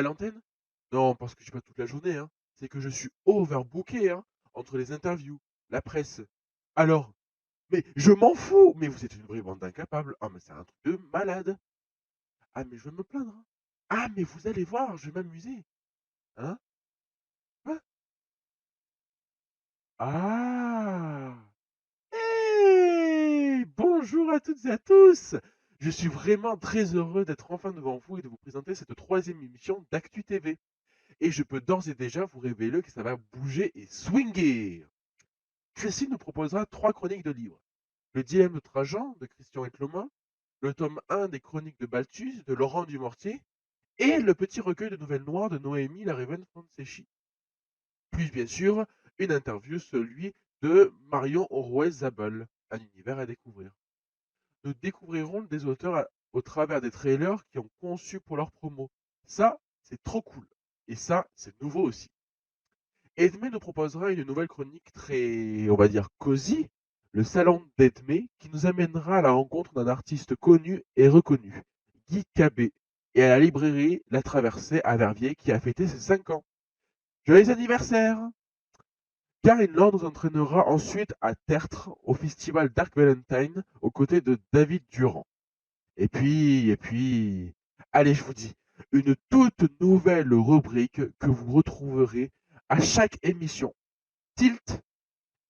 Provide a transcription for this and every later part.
l'antenne? Non, parce que je suis pas toute la journée, hein. C'est que je suis overbooké, hein, entre les interviews, la presse. Alors, mais je m'en fous! Mais vous êtes une vraie bande d'incapables. Ah, mais c'est un truc de malade. Ah, mais je vais me plaindre, hein. Ah, mais vous allez voir, je vais m'amuser. Hein? Quoi? Ah! Hey! Bonjour à toutes et à tous! Je suis vraiment très heureux d'être enfin devant vous et de vous présenter cette troisième émission d'Actu TV. Et je peux d'ores et déjà vous révéler que ça va bouger et swinger. Christine nous proposera 3 chroniques de livres. Le dilemme de Trajan de Christian Etloma, le tome 1 des chroniques de Balthus de Laurent Dumortier et le petit recueil de nouvelles noires de Noémie Larraven-Franceschi. Puis bien sûr, une interview, celui de Marion Aurouez-Zabel, un univers à découvrir. Nous découvrirons des auteurs au travers des trailers qui ont conçu pour leur promo. Ça, c'est trop cool. Et ça, c'est nouveau aussi. Edmé nous proposera une nouvelle chronique très, on va dire, cosy, le salon d'Edmé, qui nous amènera à la rencontre d'un artiste connu et reconnu, Guy Cabé, et à la librairie La Traversée à Verviers qui a fêté ses 5 ans. Joyeux anniversaire! Karine Laure nous entraînera ensuite à Tertre, au festival Dark Valentine, aux côtés de David Durand. Et puis, allez, je vous dis, une toute nouvelle rubrique que vous retrouverez à chaque émission. Tilt,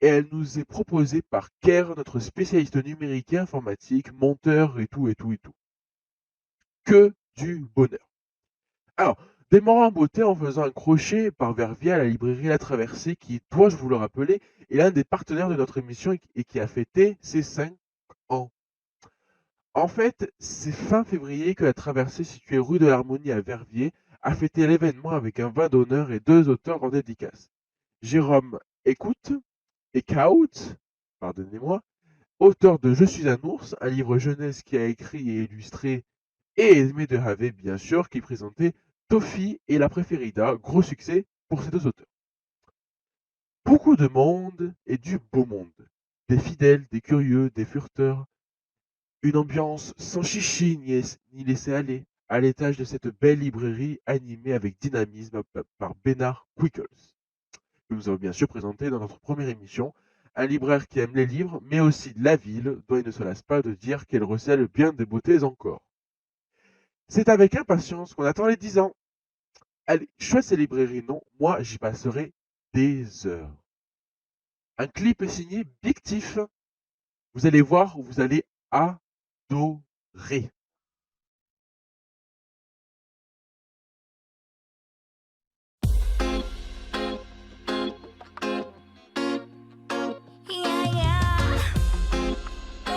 et elle nous est proposée par Kerr, notre spécialiste numérique et informatique, monteur et tout, et tout, et tout. Que du bonheur. Alors, démarrons en beauté en faisant un crochet par Verviers à la librairie La Traversée, qui, dois-je vous le rappeler, est l'un des partenaires de notre émission et qui a fêté ses 5 ans. En fait, c'est fin février que La Traversée, située rue de l'Harmonie à Verviers, a fêté l'événement avec un vin d'honneur et 2 auteurs en dédicace. Jérôme Écoute et Kaut, pardonnez-moi, auteur de Je suis un ours, un livre jeunesse qui a écrit et illustré, et Aimé de Havé, bien sûr, qui présentait Toffee et la Préférida, gros succès pour ces 2 auteurs. Beaucoup de monde et du beau monde. Des fidèles, des curieux, des furteurs. Une ambiance sans chichi ni laisser aller, à l'étage de cette belle librairie animée avec dynamisme par Bénard Quickles, que nous avons bien sûr présenté dans notre première émission, un libraire qui aime les livres, mais aussi la ville, dont il ne se lasse pas de dire qu'elle recèle bien des beautés encore. C'est avec impatience qu'on attend les 10 ans. Allez, chouette ces librairies, non? Moi, j'y passerai des heures. Un clip est signé Big Tiff. Vous allez voir, vous allez adorer. Yeah, yeah. Oh.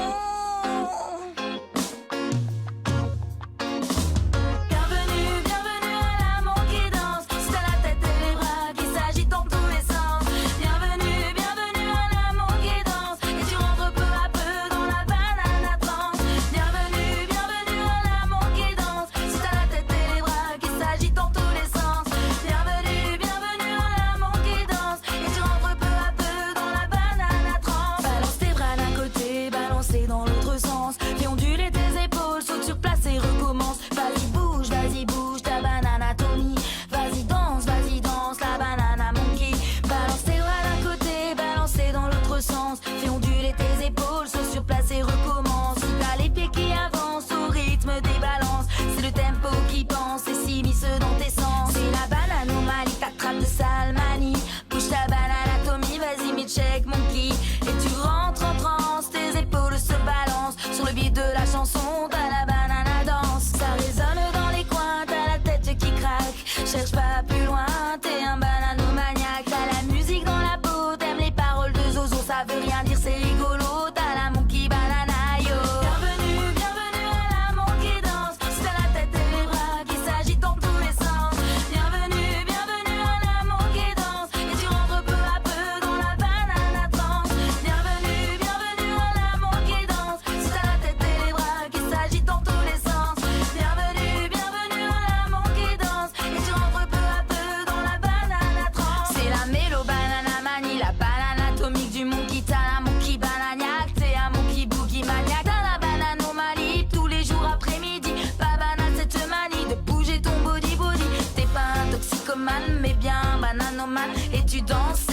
Bienvenue, bienvenue à la main qui danse. Si t'as la tête et les bras qui s'agitent dans tous les sens. Bienvenue, bienvenue à la main qui danse. Et tu rentres peu à peu dans la banane à trans. Bienvenue, bienvenue et tu danses,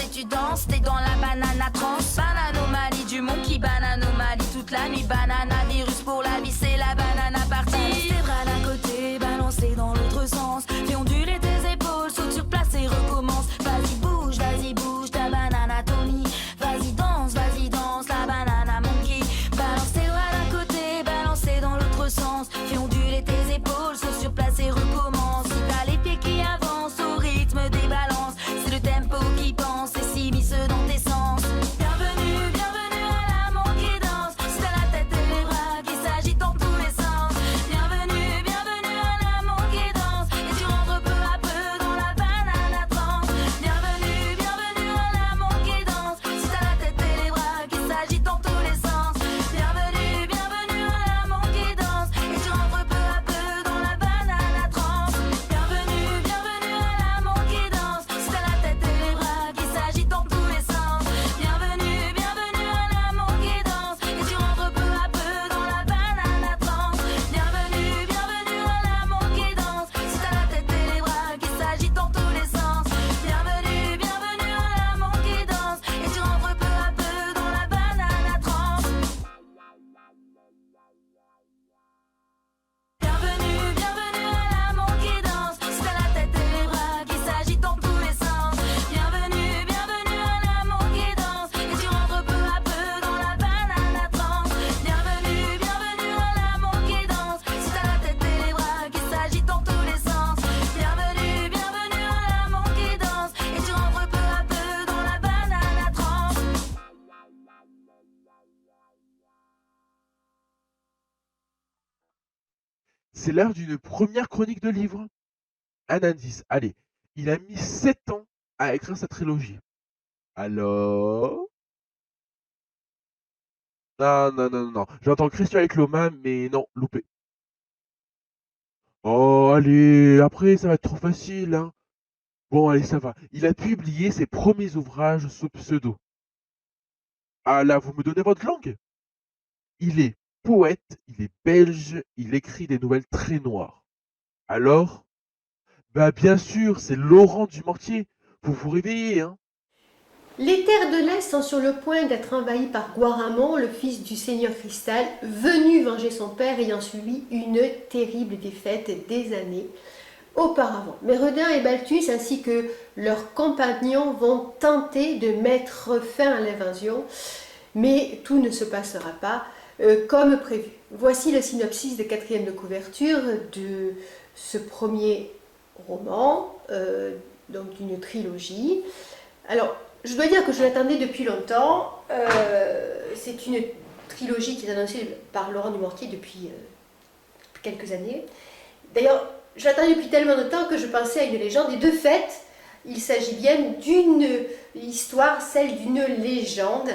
t'es dans la banana trance. Bananomalie du monkey, bananomalie toute la nuit. Banana virus pour la vie, c'est la banana partie. Balance tes bras d'un côté, balancer dans l'autre sens. Fais onduler tes épaules, saute sur place et recommence. Vas-y bouge ta bananatomie. Vas-y danse, la banana monkey. Balance tes doigts d'un côté, balancer dans l'autre sens. Fais onduler tes épaules, saute sur place et recommence. Si t'as les pieds qui avancent au rythme des balances, c'est le tempo qui pense et s'immisce dans tes sens. Bienvenue à la monkey dance. Si t'as la tête et les bras qui s'agitent dans tous les sens. Bienvenue à la monkey dance. Et tu rentres peu à peu dans la banana trance. Bienvenue à la monkey dance. Si t'as la tête et les bras qui s'agitent dans tous les sens. Bienvenue à la monkey dance. Et tu rentres peu à peu dans la banana trance. Bienvenue à la monkey dance. Si t'as la tête et les bras qui s'agitent dans tous les sens. Bienvenue à la monkey dance. Et tu rentres peu à peu dans la banana trance. Bienvenue à la monkey dance. Si t'as la tête et les bras qui s'agitent dans tous les sens. Bienvenue à la monkey dance. Et tu rentres peu à peu dans la banana trance. Bienvenue à la monkey dance. Si t'as la tête et les bras qui s'agitent dans tous les sens. Bienvenue à la monkey dance. Et tu rentres peu à peu dans la banana trance. Bienvenue à la monkey dance. Si t'as la tête et les bras qui s'agitent dans tous les sens. Bienvenue à la monkey dance. Et tu rentres peu à peu dans la banana trance. C'est l'heure d'une première chronique de livre. Un indice, allez, il a mis 7 ans à écrire sa trilogie. Alors? Non. J'entends Christian avec Loma, mais non, loupé. Oh, allez, après, ça va être trop facile, hein. Bon, allez, ça va. Il a publié ses premiers ouvrages sous pseudo. Ah là, vous me donnez votre langue? Il est poète, il est belge, il écrit des nouvelles très noires. Alors? Bah bien sûr, c'est Laurent Dumortier. Vous vous réveillez, hein? Les terres de l'Est sont sur le point d'être envahies par Guaramon, le fils du seigneur Cristal, venu venger son père ayant subi une terrible défaite des années auparavant. Méredin et Balthus ainsi que leurs compagnons vont tenter de mettre fin à l'invasion, mais tout ne se passera pas comme prévu. Voici le synopsis de 4e de couverture de ce premier roman, donc d'une trilogie. Alors, je dois dire que je l'attendais depuis longtemps. C'est une trilogie qui est annoncée par Laurent Dumortier depuis quelques années. D'ailleurs, je l'attendais depuis tellement de temps que je pensais à une légende. Et de fait, il s'agit bien d'une histoire, celle d'une légende.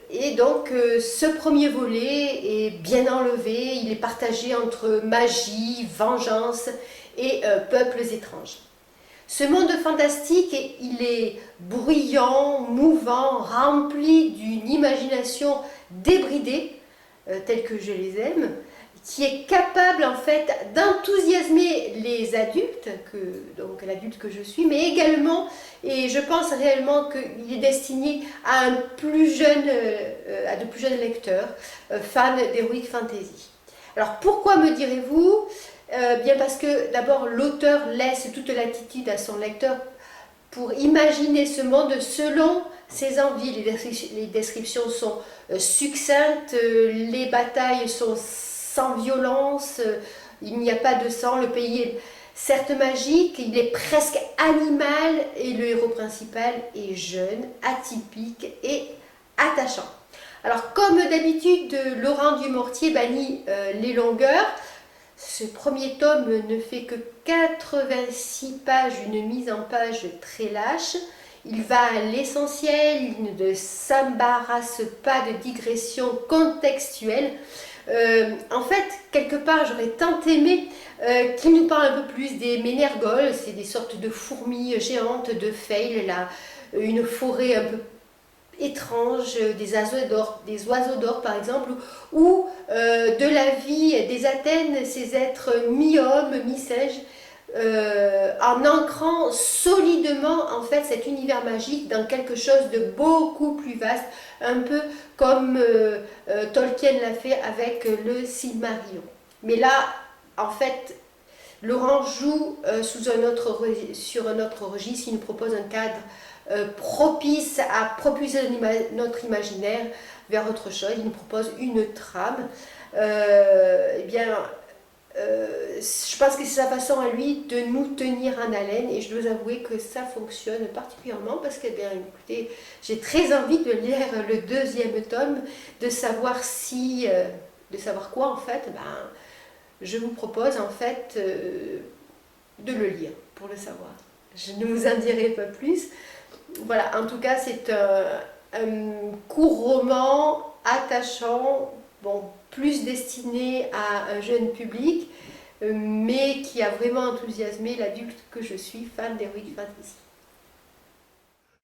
Et donc, ce premier volet est bien enlevé. Il est partagé entre magie, vengeance et peuples étranges. Ce monde fantastique, il est bruyant, mouvant, rempli d'une imagination débridée, telle que je les aime, qui est capable en fait d'enthousiasmer les adultes, donc l'adulte que je suis, mais également, et je pense réellement qu'il est destiné à de plus jeunes lecteurs, fans d'heroic fantasy. Alors pourquoi me direz-vous ? Bien parce que d'abord l'auteur laisse toute latitude à son lecteur pour imaginer ce monde selon ses envies. Les descriptions sont succinctes, les batailles sont sans violence, il n'y a pas de sang, le pays est certes magique, il est presque animal et le héros principal est jeune, atypique et attachant. Alors comme d'habitude, Laurent Dumortier bannit les longueurs. Ce premier tome ne fait que 86 pages, une mise en page très lâche. Il va à l'essentiel, il ne s'embarrasse pas de digressions contextuelles. En fait, quelque part, j'aurais tant aimé qu'il nous parle un peu plus des ménergoles, c'est des sortes de fourmis géantes, de fail, là, une forêt un peu étrange, des oiseaux d'or par exemple, ou de la vie des Athènes, ces êtres mi-hommes, mi-singes, en ancrant solidement en fait cet univers magique dans quelque chose de beaucoup plus vaste, un peu comme Tolkien l'a fait avec le Silmarillion. Mais là, en fait, Laurent joue sur un autre registre. Il nous propose un cadre propice à propulser notre imaginaire vers autre chose. Il nous propose une trame. Je pense que c'est sa façon à lui de nous tenir en haleine, et je dois avouer que ça fonctionne particulièrement parce que, écoutez, j'ai très envie de lire le 2e tome, de savoir quoi en fait. Je vous propose en fait de le lire pour le savoir. Je ne vous en dirai pas plus. Voilà, en tout cas, c'est un court roman attachant, plus destiné à un jeune public, mais qui a vraiment enthousiasmé l'adulte que je suis, fan d'Heroic Fantasy.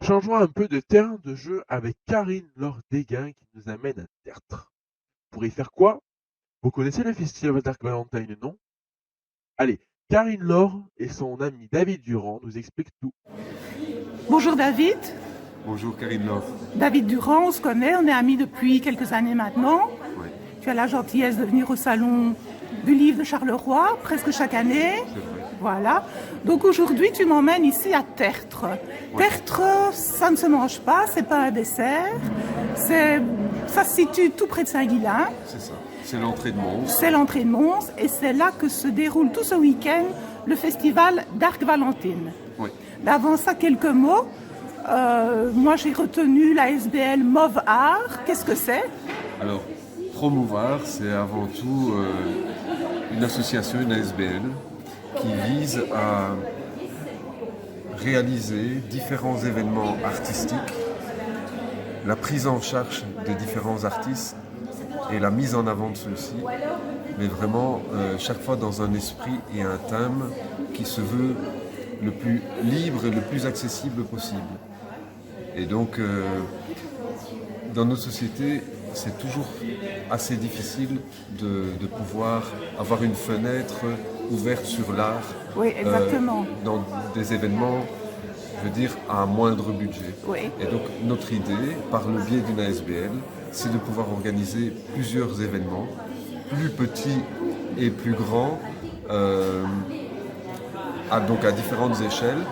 Changeons un peu de terrain de jeu avec Karine Laure Desgain qui nous amène à Tertre. Pour y faire quoi? Vous connaissez le festival Dark Valentine, non? Allez, Karine Laure et son ami David Durand nous expliquent tout. Bonjour David. Bonjour Karine Laure. David Durand, on se connaît, on est amis depuis quelques années maintenant. Oui. Tu as la gentillesse de venir au salon du livre de Charleroi, presque chaque année. C'est vrai. Voilà. Donc aujourd'hui, tu m'emmènes ici à Tertre. Ouais. Tertre, ça ne se mange pas, c'est pas un dessert. Ça se situe tout près de Saint-Guilain. C'est ça. C'est l'entrée de Mons. C'est l'entrée de Mons et c'est là que se déroule tout ce week-end le festival Dark Valentine. Oui. Avant ça, quelques mots. Moi, j'ai retenu la SBL Mauve Art. Qu'est-ce que c'est? Alors, Promouvoir, c'est avant tout une association, une ASBL, qui vise à réaliser différents événements artistiques, la prise en charge de différents artistes et la mise en avant de ceux-ci, mais vraiment chaque fois dans un esprit et un thème qui se veut le plus libre et le plus accessible possible. Et donc, dans nos sociétés, c'est toujours assez difficile de pouvoir avoir une fenêtre ouverte sur l'art. Oui, exactement. Dans des événements, je veux dire, à un moindre budget. Oui. Et donc, notre idée, par le biais d'une ASBL, c'est de pouvoir organiser plusieurs événements, plus petits et plus grands, donc à différentes échelles,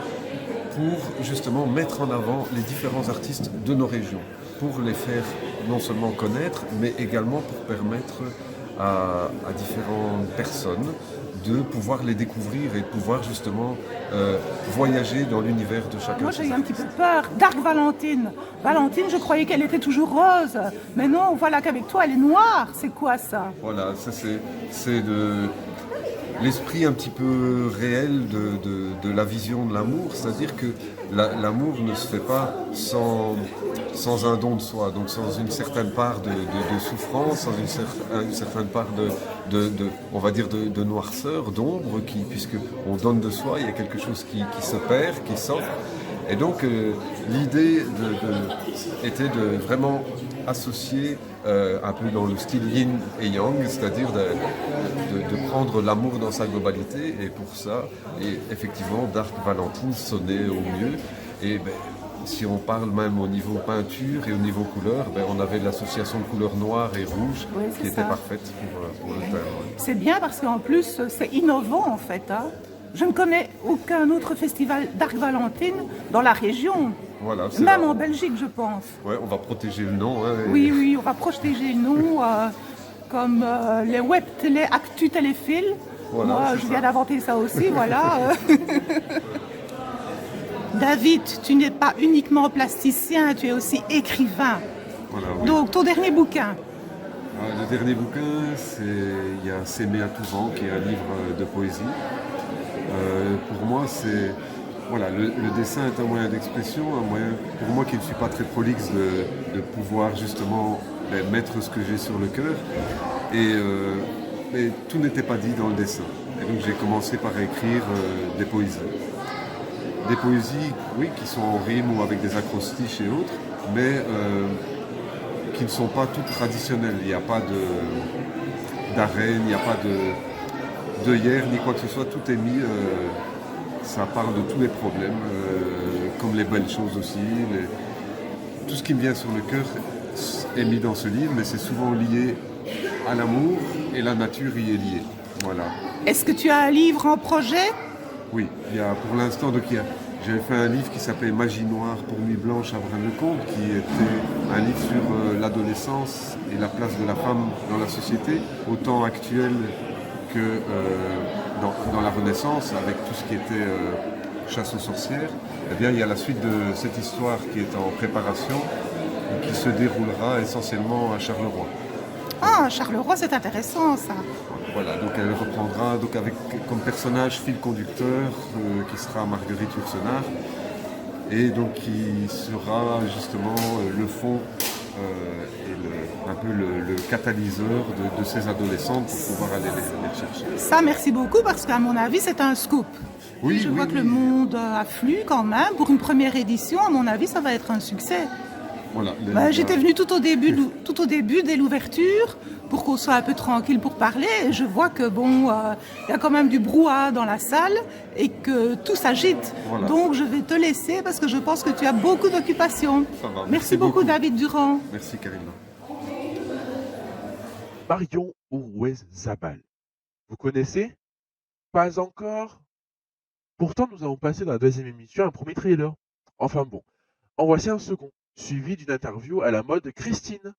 pour justement mettre en avant les différents artistes de nos régions, pour les faire non seulement connaître, mais également pour permettre à différentes personnes de pouvoir les découvrir et de pouvoir justement voyager dans l'univers de chacun. Moi j'ai eu un petit peu peur. Dark Valentine. Valentine, je croyais qu'elle était toujours rose. Mais non, voilà qu'avec toi elle est noire. C'est quoi ça? Voilà, ça c'est de l'esprit un petit peu réel de la vision de l'amour, c'est-à-dire que l'amour ne se fait pas sans un don de soi, donc sans une certaine part de souffrance, sans une certaine part on va dire de noirceur, d'ombre, puisque on donne de soi, il y a quelque chose qui se perd, qui s'offre. Et donc l'idée était de vraiment associer un peu dans le style yin et yang, c'est-à-dire de prendre l'amour dans sa globalité, et pour ça, et effectivement, Dark Valentine sonnait au mieux. Et si on parle même au niveau peinture et au niveau couleur, on avait l'association de couleurs noires et rouges qui était parfaite pour le faire. C'est bien parce qu'en plus, c'est innovant en fait. Hein. Je ne connais aucun autre festival Dark Valentine dans la région. Voilà, même en Belgique, je pense. Ouais, on va protéger le nom. Hein, Oui, on va protéger le nom, comme les web télé, Actu Téléfil. Voilà, moi, je viens d'inventer ça aussi, voilà. David, tu n'es pas uniquement plasticien, tu es aussi écrivain. Voilà, oui. Donc, ton dernier bouquin? Le dernier bouquin, il y a S'aimer à tout vent, qui est un livre de poésie. Pour moi, c'est... Voilà, le dessin est un moyen d'expression, un moyen, pour moi qui ne suis pas très prolixe, de pouvoir justement mettre ce que j'ai sur le cœur. Mais tout n'était pas dit dans le dessin. Et donc j'ai commencé par écrire des poésies. Des poésies, oui, qui sont en rime ou avec des acrostiches et autres, mais qui ne sont pas toutes traditionnelles. Il n'y a pas d'arène, il n'y a pas d'œillère, ni quoi que ce soit. Tout est mis ça parle de tous les problèmes, comme les belles choses aussi. Tout ce qui me vient sur le cœur est mis dans ce livre, mais c'est souvent lié à l'amour et la nature y est liée. Voilà. Est-ce que tu as un livre en projet? Oui, il y a pour l'instant, j'avais fait un livre qui s'appelait Magie noire pour Nuit blanche à Braine-le-Comte, qui était un livre sur l'adolescence et la place de la femme dans la société, autant actuelle que dans la Renaissance, avec tout ce qui était chasse aux sorcières. Eh bien, il y a la suite de cette histoire qui est en préparation et qui se déroulera essentiellement à Charleroi. Ah, Charleroi, c'est intéressant ça. Voilà, donc elle reprendra avec comme personnage fil conducteur qui sera Marguerite Yourcenar et donc qui sera justement le fond et un peu le catalyseur de ces adolescentes pour pouvoir aller les chercher. Ça, merci beaucoup parce qu'à mon avis, c'est un scoop. Oui, Je vois que le monde afflue quand même. Pour une première édition, à mon avis, ça va être un succès. Voilà, J'étais venue tout au début, dès l'ouverture, pour qu'on soit un peu tranquille pour parler. Et je vois que y a quand même du brouhaha dans la salle et que tout s'agite. Voilà. Donc je vais te laisser parce que je pense que tu as beaucoup d'occupations. Ça va, Merci beaucoup David Durand. Merci Karina. Marion Uruez-Zabal. Vous connaissez? Pas encore? Pourtant, nous avons passé dans la deuxième émission un premier trailer. Enfin bon, en voici un second, suivi d'une interview à la mode Christine.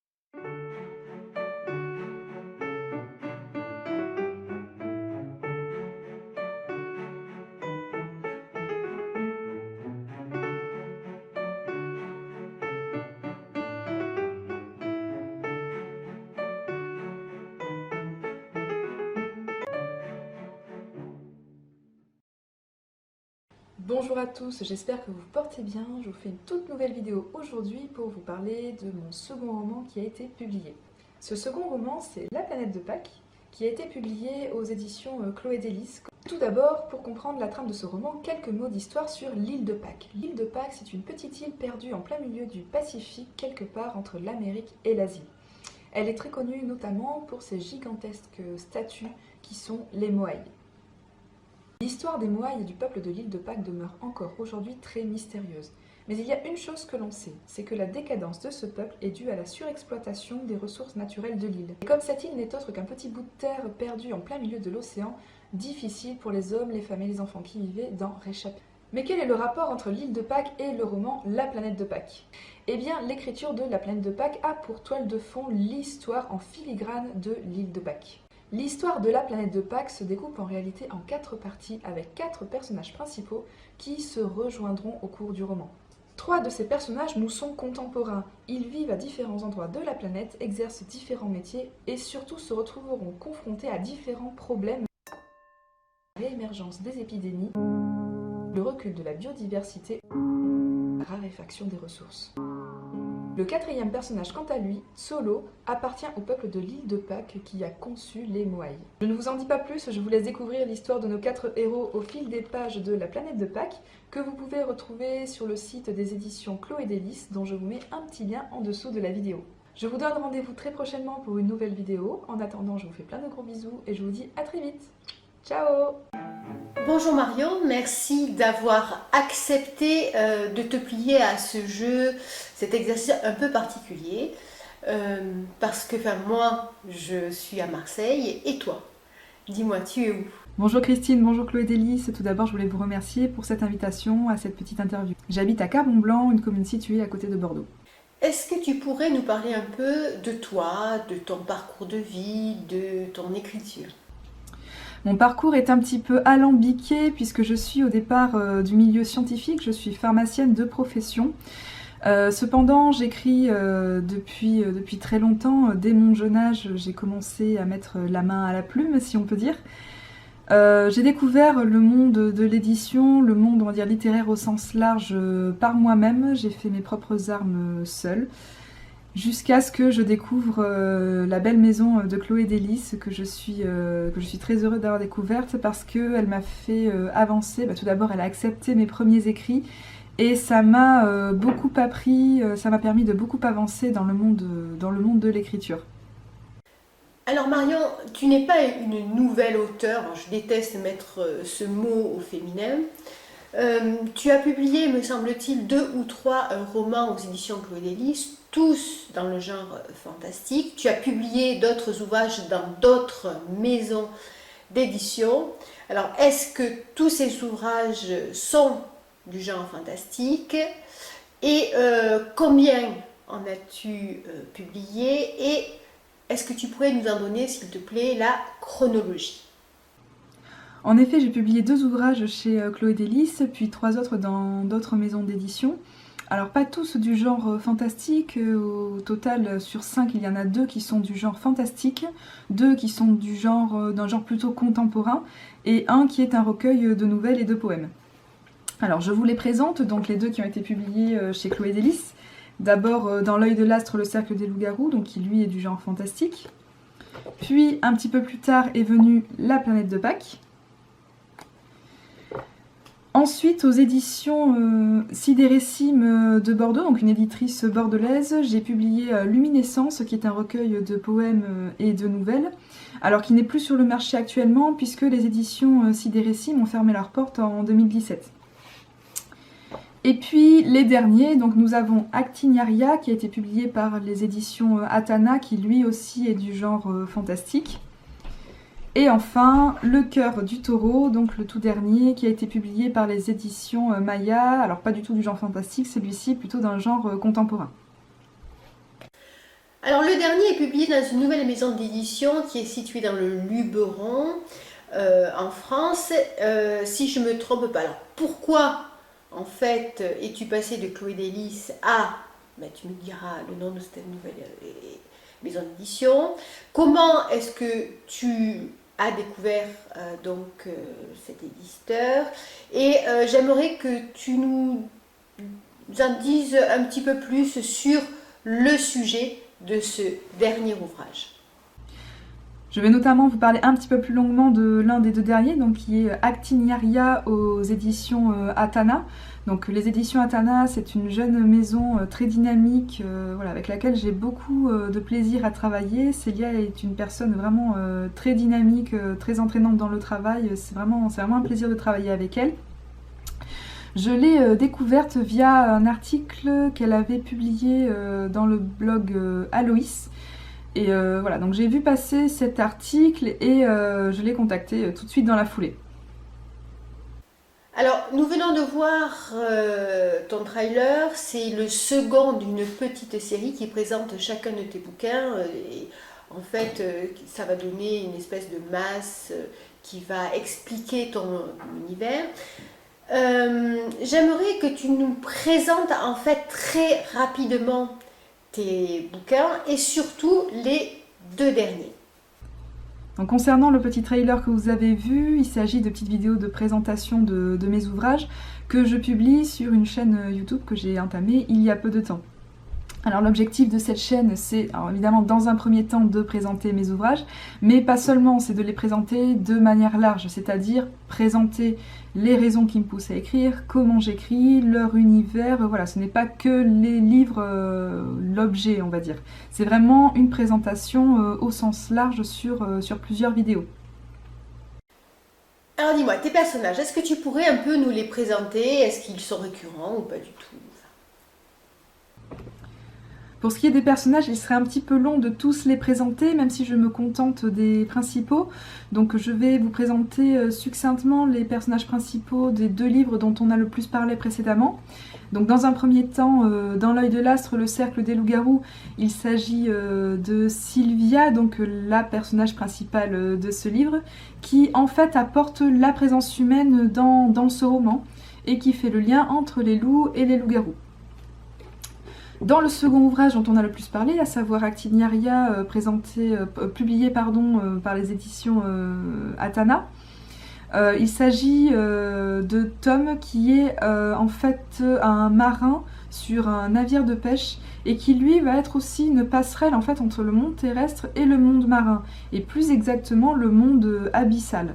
Bonjour à tous, j'espère que vous vous portez bien. Je vous fais une toute nouvelle vidéo aujourd'hui pour vous parler de mon second roman qui a été publié. Ce second roman, c'est La planète de Pâques, qui a été publié aux éditions Chloé Délice. Tout d'abord, pour comprendre la trame de ce roman, quelques mots d'histoire sur l'île de Pâques. L'île de Pâques, c'est une petite île perdue en plein milieu du Pacifique, quelque part entre l'Amérique et l'Asie. Elle est très connue notamment pour ses gigantesques statues qui sont les Moai. L'histoire des Moai et du peuple de l'île de Pâques demeure encore aujourd'hui très mystérieuse. Mais il y a une chose que l'on sait, c'est que la décadence de ce peuple est due à la surexploitation des ressources naturelles de l'île. Et comme cette île n'est autre qu'un petit bout de terre perdu en plein milieu de l'océan, difficile pour les hommes, les femmes et les enfants qui y vivaient d'en réchapper. Mais quel est le rapport entre l'île de Pâques et le roman La planète de Pâques? Eh bien, l'écriture de La planète de Pâques a pour toile de fond l'histoire en filigrane de l'île de Pâques. L'histoire de La planète de Pâques se découpe en réalité en 4 parties avec 4 personnages principaux qui se rejoindront au cours du roman. 3 de ces personnages nous sont contemporains. Ils vivent à différents endroits de la planète, exercent différents métiers et surtout se retrouveront confrontés à différents problèmes. La réémergence des épidémies, le recul de la biodiversité, la raréfaction des ressources. Le 4e personnage, quant à lui, Solo, appartient au peuple de l'île de Pâques qui a conçu les Moai. Je ne vous en dis pas plus, je vous laisse découvrir l'histoire de nos 4 héros au fil des pages de La planète de Pâques, que vous pouvez retrouver sur le site des éditions Chloé Délice, dont je vous mets un petit lien en dessous de la vidéo. Je vous donne rendez-vous très prochainement pour une nouvelle vidéo. En attendant, je vous fais plein de gros bisous et je vous dis à très vite. Ciao! Bonjour Marion, merci d'avoir accepté de te plier à ce jeu, cet exercice un peu particulier, parce que moi je suis à Marseille et toi, dis-moi, tu es où? Bonjour Christine, bonjour Chloé Délice. Tout d'abord, je voulais vous remercier pour cette invitation à cette petite interview. J'habite à Carbon-Blanc, une commune située à côté de Bordeaux. Est-ce que tu pourrais nous parler un peu de toi, de ton parcours de vie, de ton écriture? Mon parcours est un petit peu alambiqué puisque je suis au départ du milieu scientifique, je suis pharmacienne de profession. Cependant, j'écris depuis très longtemps. Dès mon jeune âge, j'ai commencé à mettre la main à la plume, si on peut dire. J'ai découvert le monde de l'édition, le monde, on va dire, littéraire au sens large par moi-même. J'ai fait mes propres armes seule. Jusqu'à ce que je découvre la belle maison de Chloé Délice que je suis très heureuse d'avoir découverte parce qu'elle m'a fait avancer. Tout d'abord, elle a accepté mes premiers écrits et ça m'a beaucoup appris, ça m'a permis de beaucoup avancer dans le monde de l'écriture. Alors Marion, tu n'es pas une nouvelle auteure, je déteste mettre ce mot au féminin. Tu as publié, me semble-t-il, 2 ou 3 romans aux éditions Chloé Délices, tous dans le genre fantastique. Tu as publié d'autres ouvrages dans d'autres maisons d'édition. Alors, est-ce que tous ces ouvrages sont du genre fantastique? Et combien en as-tu publié? Et est-ce que tu pourrais nous en donner, s'il te plaît, la chronologie? En effet, j'ai publié 2 ouvrages chez Chloé Délices, puis 3 autres dans d'autres maisons d'édition. Alors pas tous du genre fantastique, au total sur 5 il y en a 2 qui sont du genre fantastique, 2 qui sont d'un genre plutôt contemporain, et 1 qui est un recueil de nouvelles et de poèmes. Alors je vous les présente, donc les 2 qui ont été publiés chez Chloé Délices. D'abord dans L'œil de l'astre, le cercle des loups-garous, donc qui lui est du genre fantastique. Puis un petit peu plus tard est venue La planète de Pâques. Ensuite, aux éditions Sidérissime de Bordeaux, donc une éditrice bordelaise, j'ai publié Luminescence, qui est un recueil de poèmes et de nouvelles, alors qui n'est plus sur le marché actuellement, puisque les éditions Sidérissime ont fermé leurs portes en 2017. Et puis les derniers, donc nous avons Actignaria, qui a été publié par les éditions Atana, qui lui aussi est du genre fantastique. Et enfin, Le cœur du taureau, donc le tout dernier, qui a été publié par les éditions Maya, alors pas du tout du genre fantastique, celui-ci plutôt d'un genre contemporain. Alors le dernier est publié dans une nouvelle maison d'édition qui est située dans le Luberon, en France, si je ne me trompe pas. Alors pourquoi en fait es-tu passé de Chloé Délices à, tu me diras le nom de cette nouvelle maison d'édition, comment est-ce que tu a découvert cet éditeur, et j'aimerais que tu nous en dises un petit peu plus sur le sujet de ce dernier ouvrage. Je vais notamment vous parler un petit peu plus longuement de l'un des 2 derniers, donc qui est Actignaria aux éditions Atana. Donc les éditions Atana, c'est une jeune maison très dynamique, avec laquelle j'ai beaucoup de plaisir à travailler. Célia est une personne vraiment très dynamique, très entraînante dans le travail. C'est vraiment un plaisir de travailler avec elle. Je l'ai découverte via un article qu'elle avait publié dans le blog Aloïs. Et donc j'ai vu passer cet article et je l'ai contactée tout de suite dans la foulée. Alors, nous venons de voir ton trailer, c'est le second d'une petite série qui présente chacun de tes bouquins. Et en fait, ça va donner une espèce de masse qui va expliquer ton univers. J'aimerais que tu nous présentes en fait très rapidement tes bouquins et surtout les 2 derniers. Donc, concernant le petit trailer que vous avez vu, il s'agit de petites vidéos de présentation de mes ouvrages que je publie sur une chaîne YouTube que j'ai entamée il y a peu de temps. Alors l'objectif de cette chaîne, c'est évidemment dans un premier temps de présenter mes ouvrages, mais pas seulement, c'est de les présenter de manière large, c'est-à-dire présenter les raisons qui me poussent à écrire, comment j'écris, leur univers, voilà, ce n'est pas que les livres, l'objet on va dire. C'est vraiment une présentation au sens large sur plusieurs vidéos. Alors dis-moi, tes personnages, est-ce que tu pourrais un peu nous les présenter? Est-ce qu'ils sont récurrents ou pas du tout? Pour ce qui est des personnages, il serait un petit peu long de tous les présenter, même si je me contente des principaux. Donc je vais vous présenter succinctement les personnages principaux des 2 livres dont on a le plus parlé précédemment. Donc dans un premier temps, dans L'œil de l'astre, le cercle des loups-garous, il s'agit de Sylvia, donc la personnage principale de ce livre, qui en fait apporte la présence humaine dans ce roman, et qui fait le lien entre les loups et les loups-garous. Dans le second ouvrage dont on a le plus parlé, à savoir Actignaria, publié par les éditions Atana, il s'agit de Tom qui est en fait un marin sur un navire de pêche et qui lui va être aussi une passerelle en fait entre le monde terrestre et le monde marin, et plus exactement le monde abyssal.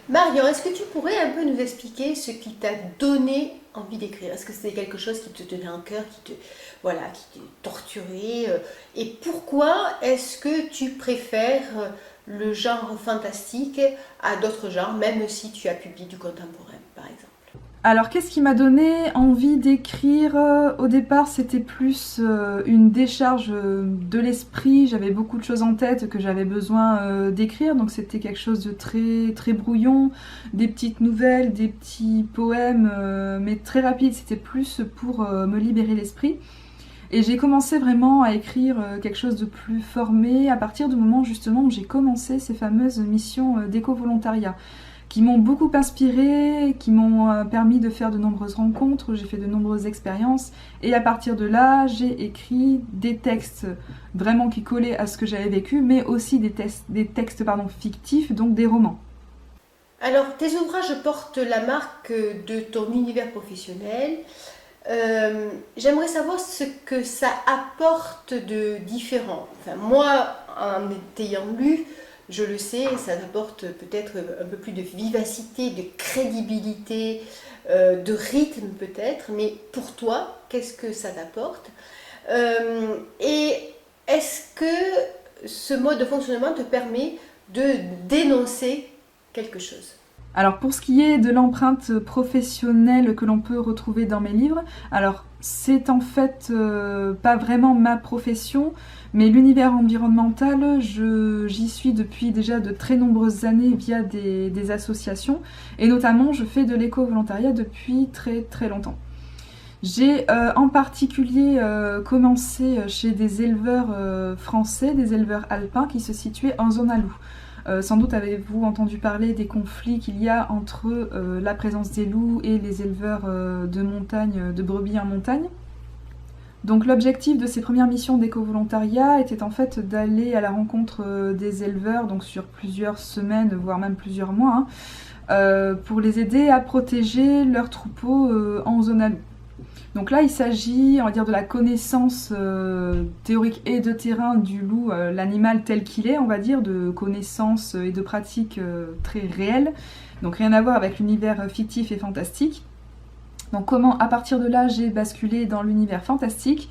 Marion, est-ce que tu pourrais un peu nous expliquer ce qui t'a donné envie d'écrire? Est-ce que c'était quelque chose qui te tenait en cœur, qui te torturait? Et pourquoi est-ce que tu préfères le genre fantastique à d'autres genres, même si tu as publié du contemporain, par exemple? Alors, qu'est-ce qui m'a donné envie d'écrire? Au départ, c'était plus une décharge de l'esprit. J'avais beaucoup de choses en tête que j'avais besoin d'écrire, donc c'était quelque chose de très, très brouillon, des petites nouvelles, des petits poèmes, mais très rapide. C'était plus pour me libérer l'esprit. Et j'ai commencé vraiment à écrire quelque chose de plus formé à partir du moment justement où j'ai commencé ces fameuses missions d'éco-volontariat, qui m'ont beaucoup inspirée, qui m'ont permis de faire de nombreuses rencontres, j'ai fait de nombreuses expériences, et à partir de là, j'ai écrit des textes vraiment qui collaient à ce que j'avais vécu, mais aussi des textes fictifs, donc des romans. Alors, tes ouvrages portent la marque de ton univers professionnel. J'aimerais savoir ce que ça apporte de différent. Enfin, moi, en t'ayant lu, je le sais, ça apporte peut-être un peu plus de vivacité, de crédibilité, de rythme peut-être, mais pour toi, qu'est-ce que ça t'apporte? Et est-ce que ce mode de fonctionnement te permet de dénoncer quelque chose? Alors pour ce qui est de l'empreinte professionnelle que l'on peut retrouver dans mes livres, alors c'est en fait pas vraiment ma profession, mais l'univers environnemental, j'y suis depuis déjà de très nombreuses années via des associations, et notamment je fais de l'éco-volontariat depuis très très longtemps. J'ai en particulier commencé chez des éleveurs français, des éleveurs alpins qui se situaient en zone à loup. Sans doute avez-vous entendu parler des conflits qu'il y a entre la présence des loups et les éleveurs de montagne, de brebis en montagne. Donc l'objectif de ces premières missions d'éco-volontariat était en fait d'aller à la rencontre des éleveurs, donc sur plusieurs semaines, voire même plusieurs mois, pour les aider à protéger leurs troupeaux en zone à loup. Donc là, il s'agit, on va dire, de la connaissance théorique et de terrain du loup, l'animal tel qu'il est, on va dire, de connaissances et de pratiques très réelles. Donc rien à voir avec l'univers fictif et fantastique. Donc comment, à partir de là, j'ai basculé dans l'univers fantastique?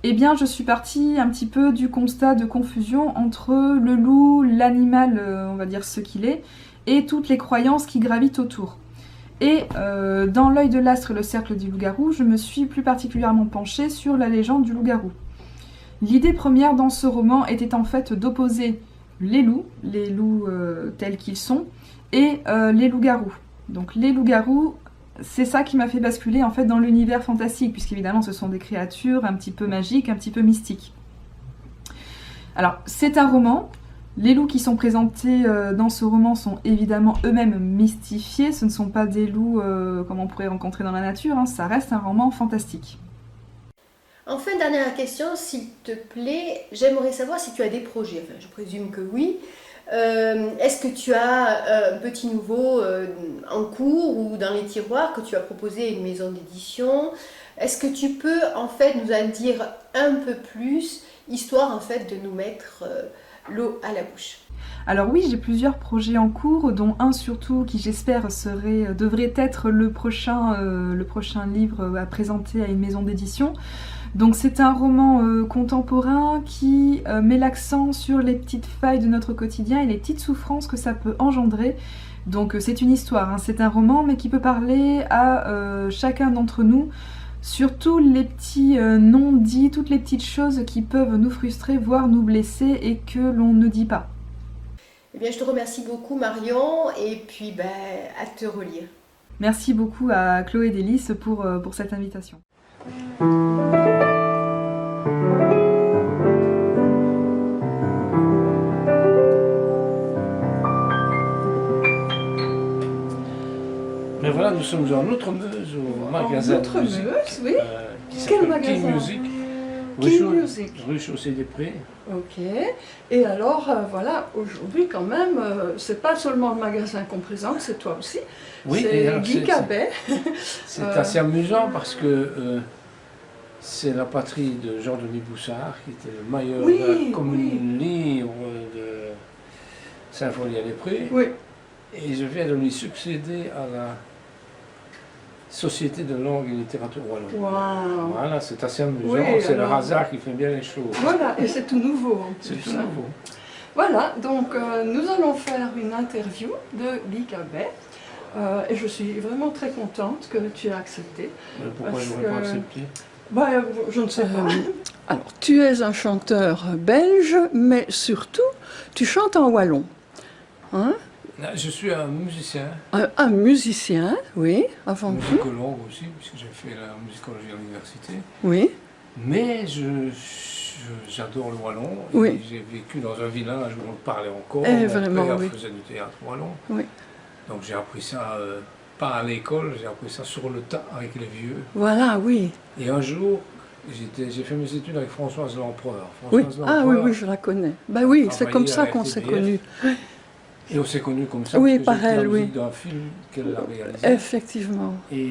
Eh bien, je suis partie un petit peu du constat de confusion entre le loup, l'animal, on va dire ce qu'il est, et toutes les croyances qui gravitent autour. Et dans L'œil de l'astre et le cercle du loup-garou, je me suis plus particulièrement penchée sur la légende du loup-garou. L'idée première dans ce roman était en fait d'opposer les loups tels qu'ils sont, et les loups-garous. Donc les loups-garous, c'est ça qui m'a fait basculer en fait dans l'univers fantastique, puisqu'évidemment ce sont des créatures un petit peu magiques, un petit peu mystiques. Alors c'est un roman. Les loups qui sont présentés dans ce roman sont évidemment eux-mêmes mystifiés, ce ne sont pas des loups comme on pourrait rencontrer dans la nature, hein. Ça reste un roman fantastique. Enfin, dernière question, s'il te plaît, j'aimerais savoir si tu as des projets, enfin je présume que oui. Est-ce que tu as un petit nouveau en cours ou dans les tiroirs que tu as proposé à une maison d'édition? Est-ce que tu peux en fait nous en dire un peu plus, histoire en fait de nous mettre l'eau à la bouche? Alors oui, j'ai plusieurs projets en cours, dont un surtout qui j'espère devrait être le prochain livre à présenter à une maison d'édition. Donc c'est un roman contemporain qui met l'accent sur les petites failles de notre quotidien et les petites souffrances que ça peut engendrer. Donc c'est une histoire, hein, c'est un roman mais qui peut parler à chacun d'entre nous, surtout les petits non-dits, toutes les petites choses qui peuvent nous frustrer, voire nous blesser et que l'on ne dit pas. Eh bien, je te remercie beaucoup Marion, et puis à te relire. Merci beaucoup à Chloé Délice pour cette invitation. Mais voilà, nous sommes en Outremeuse, au magasin de musique, oui. qui Quel s'appelle magasin? King Music, King Music. rue Chaussée-des-Prés. Ok. Et alors, voilà, aujourd'hui quand même, c'est pas seulement le magasin qu'on présente, c'est toi aussi. Oui, c'est Guy Cabet. C'est assez amusant parce que c'est la patrie de Jean-Denis Boussard, qui était le meilleur de la commune libre de Saint-Fourier-les-Prés. Oui. Et je viens de lui succéder à la Société de langue et littérature wallonne. Waouh. Voilà, c'est assez amusant, Oui, c'est le alors- hasard qui fait bien les choses. Voilà, et c'est tout nouveau en C'est plus. tout hein. nouveau. Voilà, donc nous allons faire une interview de Guy Cabet. Et je suis vraiment très contente que tu aies accepté. Mais pourquoi Parce je n'aurais pas que- accepté? Bah, je ne sais pas. Alors, tu es un chanteur belge, mais surtout, tu chantes en wallon. Hein? Je suis un musicien, Un musicien, oui, avant tout. musicologue aussi, puisque j'ai fait la musicologie à l'université. Oui, Mais j'adore le wallon. Et Oui. j'ai vécu dans un village où on parlait encore. Eh, Mon vraiment, père oui. faisait du théâtre wallon. Oui. Donc j'ai appris ça, pas à l'école, j'ai appris ça sur le tas avec les vieux. voilà, oui. Et un jour, j'ai fait mes études avec Françoise Lempereur. Oui. Françoise Ah oui, Lempereur, oui, je la connais. Bah oui, c'est travaillait comme ça à qu'on s'est RTBF. connus. Et on s'est connus comme ça, Oui, parce que par j'ai écrit elle, la oui. musique d'un film qu'elle a réalisé. Effectivement. Et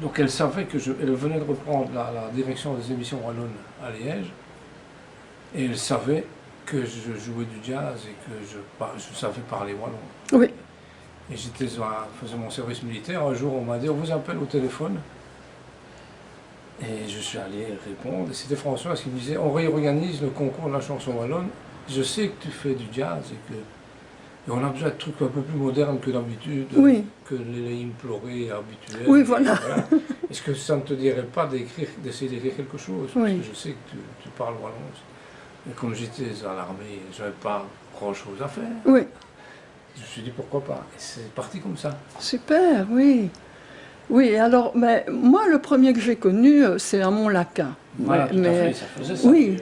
donc elle savait que elle venait de reprendre la direction des émissions wallonnes à Liège. Et elle savait que je jouais du jazz et que je savais parler wallon. Oui. Et faisais mon service militaire. Un jour, on m'a dit, on vous appelle au téléphone. Et je suis allé répondre. Et c'était François qui me disait, on réorganise le concours de la chanson wallonne. Je sais que tu fais du jazz et on a besoin de trucs un peu plus modernes que d'habitude, Oui. que les hymnes pleurés habituels. Oui, voilà. Est-ce que ça ne te dirait pas d'essayer d'écrire quelque chose? Parce Oui. que je sais que tu parles wallon. Et comme j'étais à l'armée, je n'avais pas grand-chose à faire. Oui, Je me suis dit, pourquoi pas? Et c'est parti comme ça. super, oui. Oui, alors, mais moi, le premier que j'ai connu, c'est à Montlaquin. Voilà, tout à fait, ça faisait ça. Oui.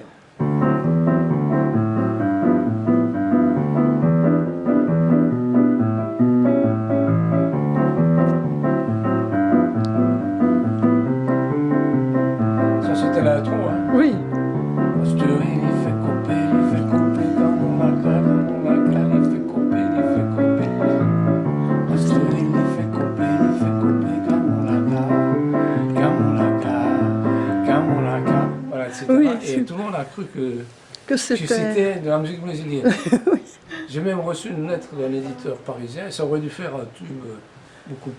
Ça, c'était l'intro, hein. Oui, Parce que il fait couper dans mon malgré, il fait couper. Parce que il fait couper dans mon laga. Voilà, etc. Oui, Et c'est- tout le monde a cru que que c'était c'était... de la musique brésilienne. J'ai même reçu une lettre d'un éditeur parisien, et ça aurait dû faire un tube beaucoup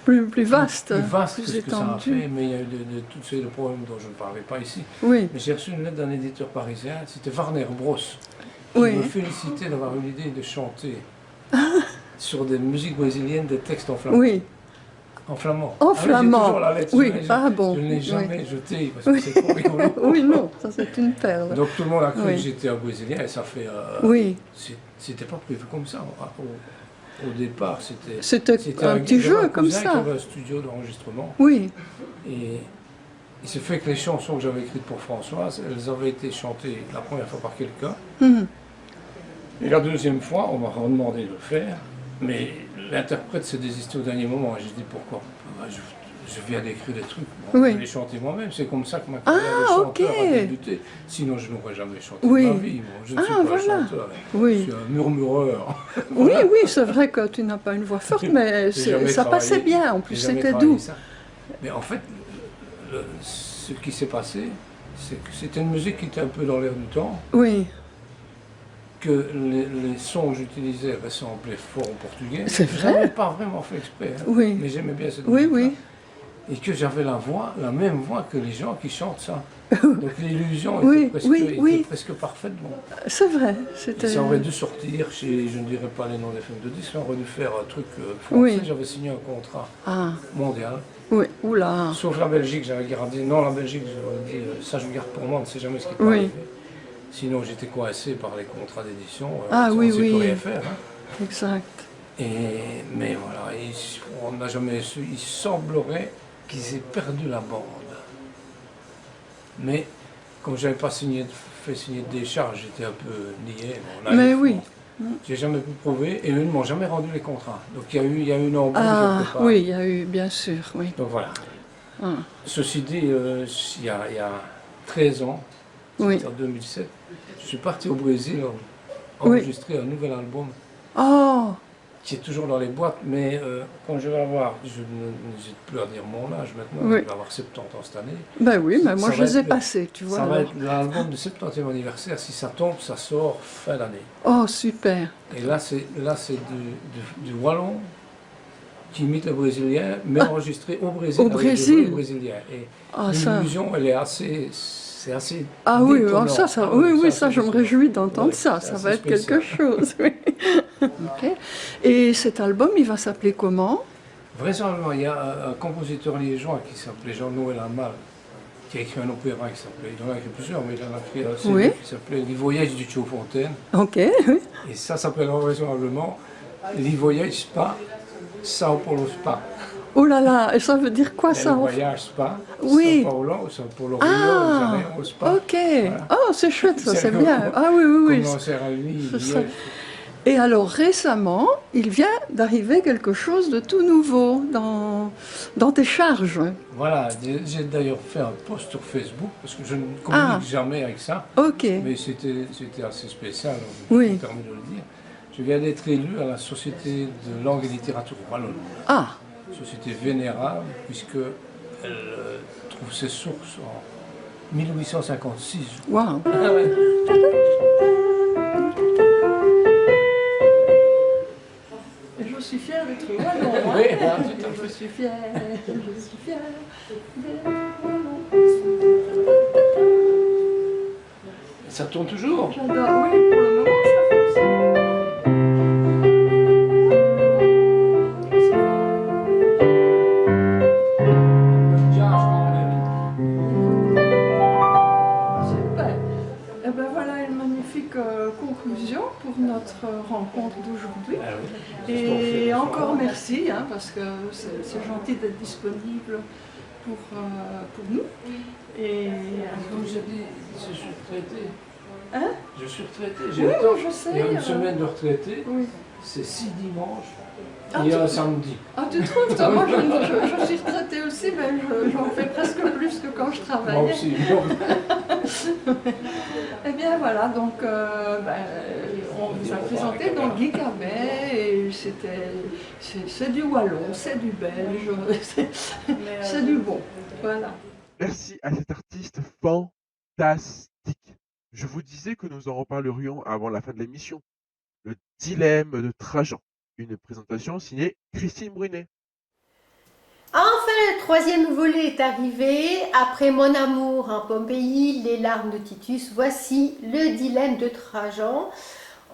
Plus vaste, plus vaste plus que ce que ça a étendu. fait, mais il y a eu tous ces problèmes dont je ne parlerai pas ici. Oui, Mais j'ai reçu une lettre d'un éditeur parisien, c'était Warner Bros. Qui Oui. me félicitait d'avoir eu l'idée de chanter sur des musiques brésiliennes des textes en flamand. oui, En flamand. En Ah oui, j'ai flamand. toujours la lettre, Oui, je, ah bon, je ne l'ai oui. jamais jetée parce que c'est trop rigolo. oui, non, ça c'est une perle. Donc tout le monde a cru Oui. que j'étais un Brésilien et ça fait... Oui, C'était pas prévu comme ça. Au départ, c'était un petit j'avais jeu comme cousin qui ça. avait un studio d'enregistrement. Oui, Et il s'est fait que les chansons que j'avais écrites pour Françoise, elles avaient été chantées la première fois par quelqu'un. Mhm. Et la deuxième fois, on m'a redemandé de le faire. Mais l'interprète s'est désisté au dernier moment. Et j'ai dit pourquoi? Je viens d'écrire des trucs. Bon, Oui. Je vais les chanter moi-même. C'est comme ça que ma carrière de Ah, chanteur ok. a débuté. Sinon, je n'aurais jamais chanté Oui. de ma vie. Moi. Je ne suis Ah, pas voilà. un chanteur. Je oui. suis un murmureur. Oui, oui, c'est vrai que tu n'as pas une voix forte, mais J'ai jamais ça passait travaillé- bien, en plus j'ai jamais c'était travaillé doux. ça. Mais en fait, ce qui s'est passé, c'est que c'était une musique qui était un peu dans l'air du temps, Oui, que les sons que j'utilisais ressemblaient fort au portugais. C'est vrai? Je n'avais pas vraiment fait exprès, hein, Oui. mais j'aimais bien cette oui, musique. oui. Et que j'avais la même voix que les gens qui chantent ça. Donc l'illusion Oui, était, oui. presque parfaite. Bon. C'est vrai, Et c'était... ça aurait dû sortir chez, je ne dirais pas les noms des films de disques, ça aurait dû faire un truc français. Oui. J'avais signé un contrat Ah, mondial. oui, oula. Sauf la Belgique, j'avais gardé. Non, la Belgique, j'avais dit, ça je garde pour moi, on ne sait jamais ce qui peut Oui. arriver. Sinon, j'étais coincé par les contrats d'édition. Ah, on oui, ne sait oui. plus rien faire. Hein. Exact. Mais voilà, on n'a jamais su. Il semblerait qu'ils aient perdu la bande. Mais comme je n'avais pas fait signer de décharge, j'étais un peu niais. Bon, Mais naïf, oui. bon. J'ai jamais pu prouver et eux ne m'ont jamais rendu les contrats. Donc il y a eu une embrouille Ah, quelque part. oui, il y a eu, bien sûr, oui. Donc voilà. Ah, Ceci dit, il y a 13 ans, oui. c'était en 2007, je suis parti au Brésil Oui. enregistrer un nouvel album Oh, qui est toujours dans les boîtes, mais quand je vais avoir, je n'hésite plus à dire mon âge maintenant, Oui. je vais avoir 70 ans cette année. ben oui, mais moi Ça je va les ai être passés, tu vois. Ça va alors. être l'album du 70e anniversaire, si ça tombe, ça sort fin d'année. Oh, super. Et là, c'est du wallon qui imite le brésilien, mais enregistré au Brésil. Au avec des Brésil. vrais brésiliens. Et Ah, ça. l'illusion, elle est assez... C'est assez Ah oui, détonnant. ça, Ah oui, ça, ça, je me réjouis d'entendre Ouais, ça. c'est Ça assez va être spécial. quelque chose. Oui. Ok. Et cet album, il va s'appeler comment? Vraisemblablement, il y a un compositeur liégeois qui s'appelait Jean-Noël Amal, qui a écrit un opéra qui s'appelait, il en a écrit plusieurs, mais il en a écrit un CD Oui. qui s'appelait Les Voyages du Tio Fontaine. Ok, oui. Et ça s'appelle vraisemblablement Les Voyages Spa, Sao Paulo Spa. Oh là là, et ça veut dire quoi Et ça? le voyage Spa, Oui. Sao Paulo, Sao Paulo, Ah, Rio de Janeiro, Spa. ok. Voilà. Oh, c'est chouette, ça, C'est c'est comme- bien. Ah oui, oui, oui. Comme dans Serralini, Ce Liège. serait- Et alors récemment, il vient d'arriver quelque chose de tout nouveau dans tes charges. Voilà, j'ai d'ailleurs fait un post sur Facebook, parce que je ne communique Ah. jamais avec ça. Ok. Mais c'était assez spécial, donc je Oui. me permets de le dire. Je viens d'être élu à la Société de langue et littérature wallonne. Ah, Société vénérable, puisqu'elle trouve ses sources en 1856. waouh. Ah ouais. Et je suis fière d'être wallon. Hein. Oui, voilà, tout à fait. Je suis fière, je suis fière d'être wallon. Ça tourne toujours. J'adore, oui, pour le moment ça fonctionne. Super. Et ben voilà une magnifique conclusion pour notre rencontre d'aujourd'hui. Ah oui. Et encore merci, hein, parce que c'est gentil d'être disponible pour nous. Et Comme je dis, je suis retraité. Hein? Je suis retraité. Oui, J'ai le temps. oui, je sais. Il y a une semaine de retraité, Oui. c'est 6 dimanches Ah, et tu- un samedi. Ah, tu trouves, toi? Moi, je suis retraitée aussi, mais j'en fais presque plus que quand je Moi travaillais. aussi. Eh bien, voilà, donc, on vous a présenté donc Guy Cabet, et c'est du wallon, c'est du belge, c'est du bon, voilà. Merci à cet artiste fantastique. Je vous disais que nous en reparlerions avant la fin de l'émission. Le dilemme de Trajan. Une présentation signée Christine Brunet. Enfin, le troisième volet est arrivé. Après Mon amour en Pompéi, Les larmes de Titus, voici le dilemme de Trajan.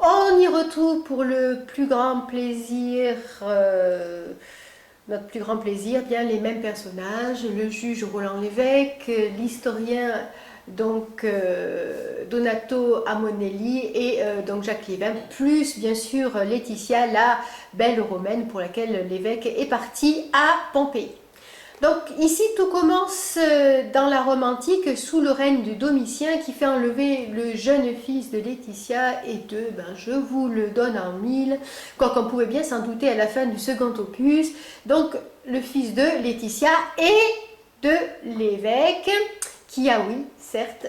On y retrouve pour le plus grand plaisir, notre plus grand plaisir, bien les mêmes personnages, le juge Roland Lévesque, l'historien donc Donato Amonelli et donc Jacques Liévin, plus bien sûr Laetitia, la belle romaine pour laquelle l'évêque est parti à Pompéi. Donc ici tout commence dans la Rome antique sous le règne de Domitien qui fait enlever le jeune fils de Laetitia et je vous le donne en mille, quoiqu'on pouvait bien s'en douter à la fin du second opus, donc le fils de Laetitia et de l'évêque qui a, oui, certes,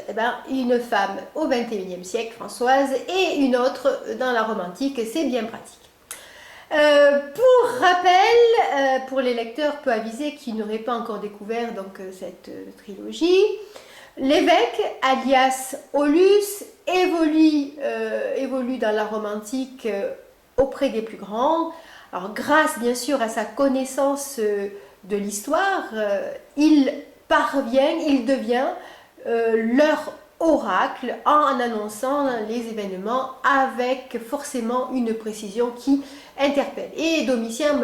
une femme au XXIe siècle, Françoise, et une autre dans la Rome antique, c'est bien pratique. Pour rappel, pour les lecteurs peu avisés qui n'auraient pas encore découvert donc, cette trilogie, l'évêque, alias Aulus, évolue dans la Rome antique auprès des plus grands. Alors, grâce bien sûr à sa connaissance de l'histoire, il devient leur oracle en annonçant les événements avec forcément une précision qui interpelle. Et Domitien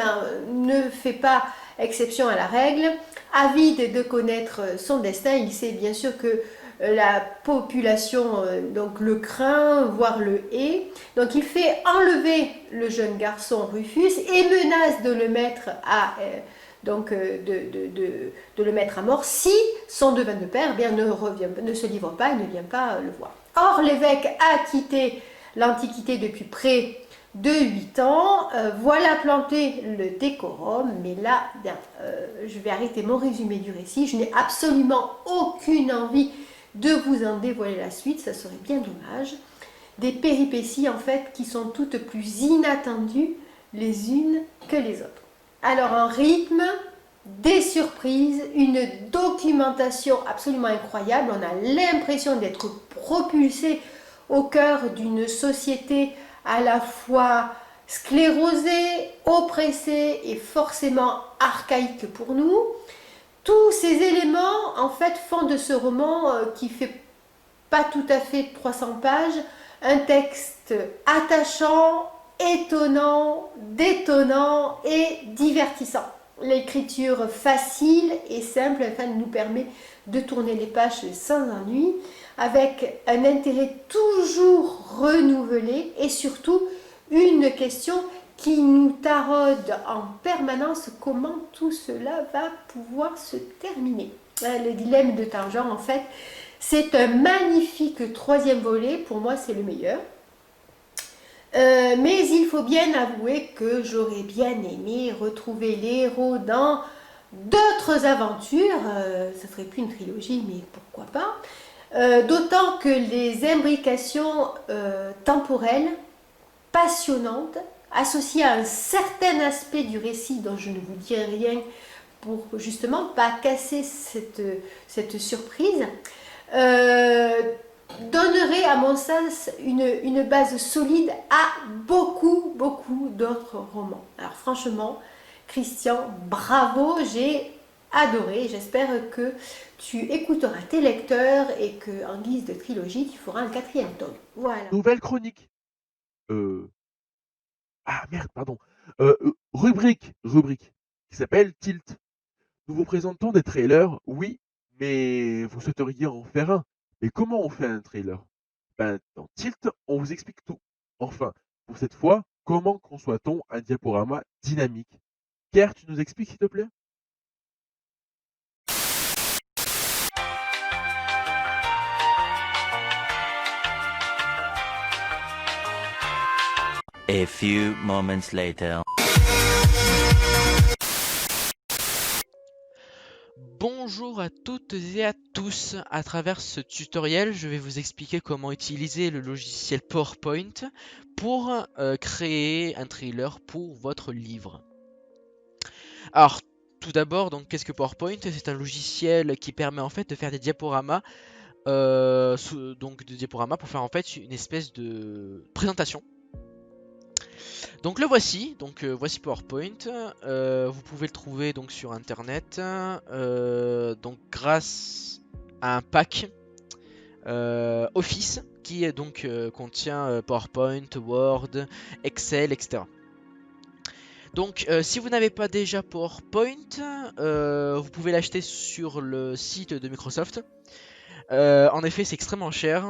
ne fait pas exception à la règle. Avide de connaître son destin, il sait bien sûr que la population donc le craint, voire le hait. Donc il fait enlever le jeune garçon Rufus et menace de le mettre à... de le mettre à mort si son devin de père ne se livre pas et ne vient pas le voir. Or, l'évêque a quitté l'Antiquité depuis près de 8 ans, voilà planté le décorum, mais là, je vais arrêter mon résumé du récit, je n'ai absolument aucune envie de vous en dévoiler la suite, ça serait bien dommage. Des péripéties en fait qui sont toutes plus inattendues les unes que les autres. Alors un rythme, des surprises, une documentation absolument incroyable. On a l'impression d'être propulsé au cœur d'une société à la fois sclérosé, oppressé et forcément archaïque pour nous. Tous ces éléments, en fait, font de ce roman qui fait pas tout à fait 300 pages, un texte attachant, étonnant, détonnant et divertissant. L'écriture facile et simple enfin, nous permet de tourner les pages sans ennui, avec un intérêt toujours renouvelé et surtout une question qui nous taraude en permanence: comment tout cela va pouvoir se terminer. Le dilemme de Tanger, en fait, c'est un magnifique troisième volet, pour moi c'est le meilleur. Mais il faut bien avouer que j'aurais bien aimé retrouver les héros dans d'autres aventures. Ça serait plus une trilogie, mais pourquoi pas. D'autant que les imbrications temporelles, passionnantes, associées à un certain aspect du récit dont je ne vous dirai rien pour justement pas casser cette surprise, donnerait à mon sens une base solide à beaucoup d'autres romans. Alors franchement, Christian, bravo, j'ai adoré. J'espère que tu écouteras tes lecteurs et qu'en guise de trilogie, tu feras un 4e tome. Voilà. Nouvelle chronique. Ah merde, pardon. Rubrique qui s'appelle Tilt. Nous vous présentons des trailers, oui, mais vous souhaiteriez en faire un. Mais comment on fait un trailer? Dans Tilt, on vous explique tout. Enfin, pour cette fois, comment conçoit-on un diaporama dynamique? Pierre, tu nous expliques s'il te plaît? A few moments later. Bonjour à toutes et à tous. À travers ce tutoriel, je vais vous expliquer comment utiliser le logiciel PowerPoint pour créer un trailer pour votre livre. Alors, tout d'abord, donc qu'est-ce que PowerPoint? C'est un logiciel qui permet en fait de faire des diaporamas, pour faire en fait une espèce de présentation. Donc le voici, voici PowerPoint. Vous pouvez le trouver donc sur internet, donc grâce à un pack Office qui est donc contient PowerPoint, Word, Excel, etc. Donc si vous n'avez pas déjà PowerPoint, vous pouvez l'acheter sur le site de Microsoft. En effet, c'est extrêmement cher.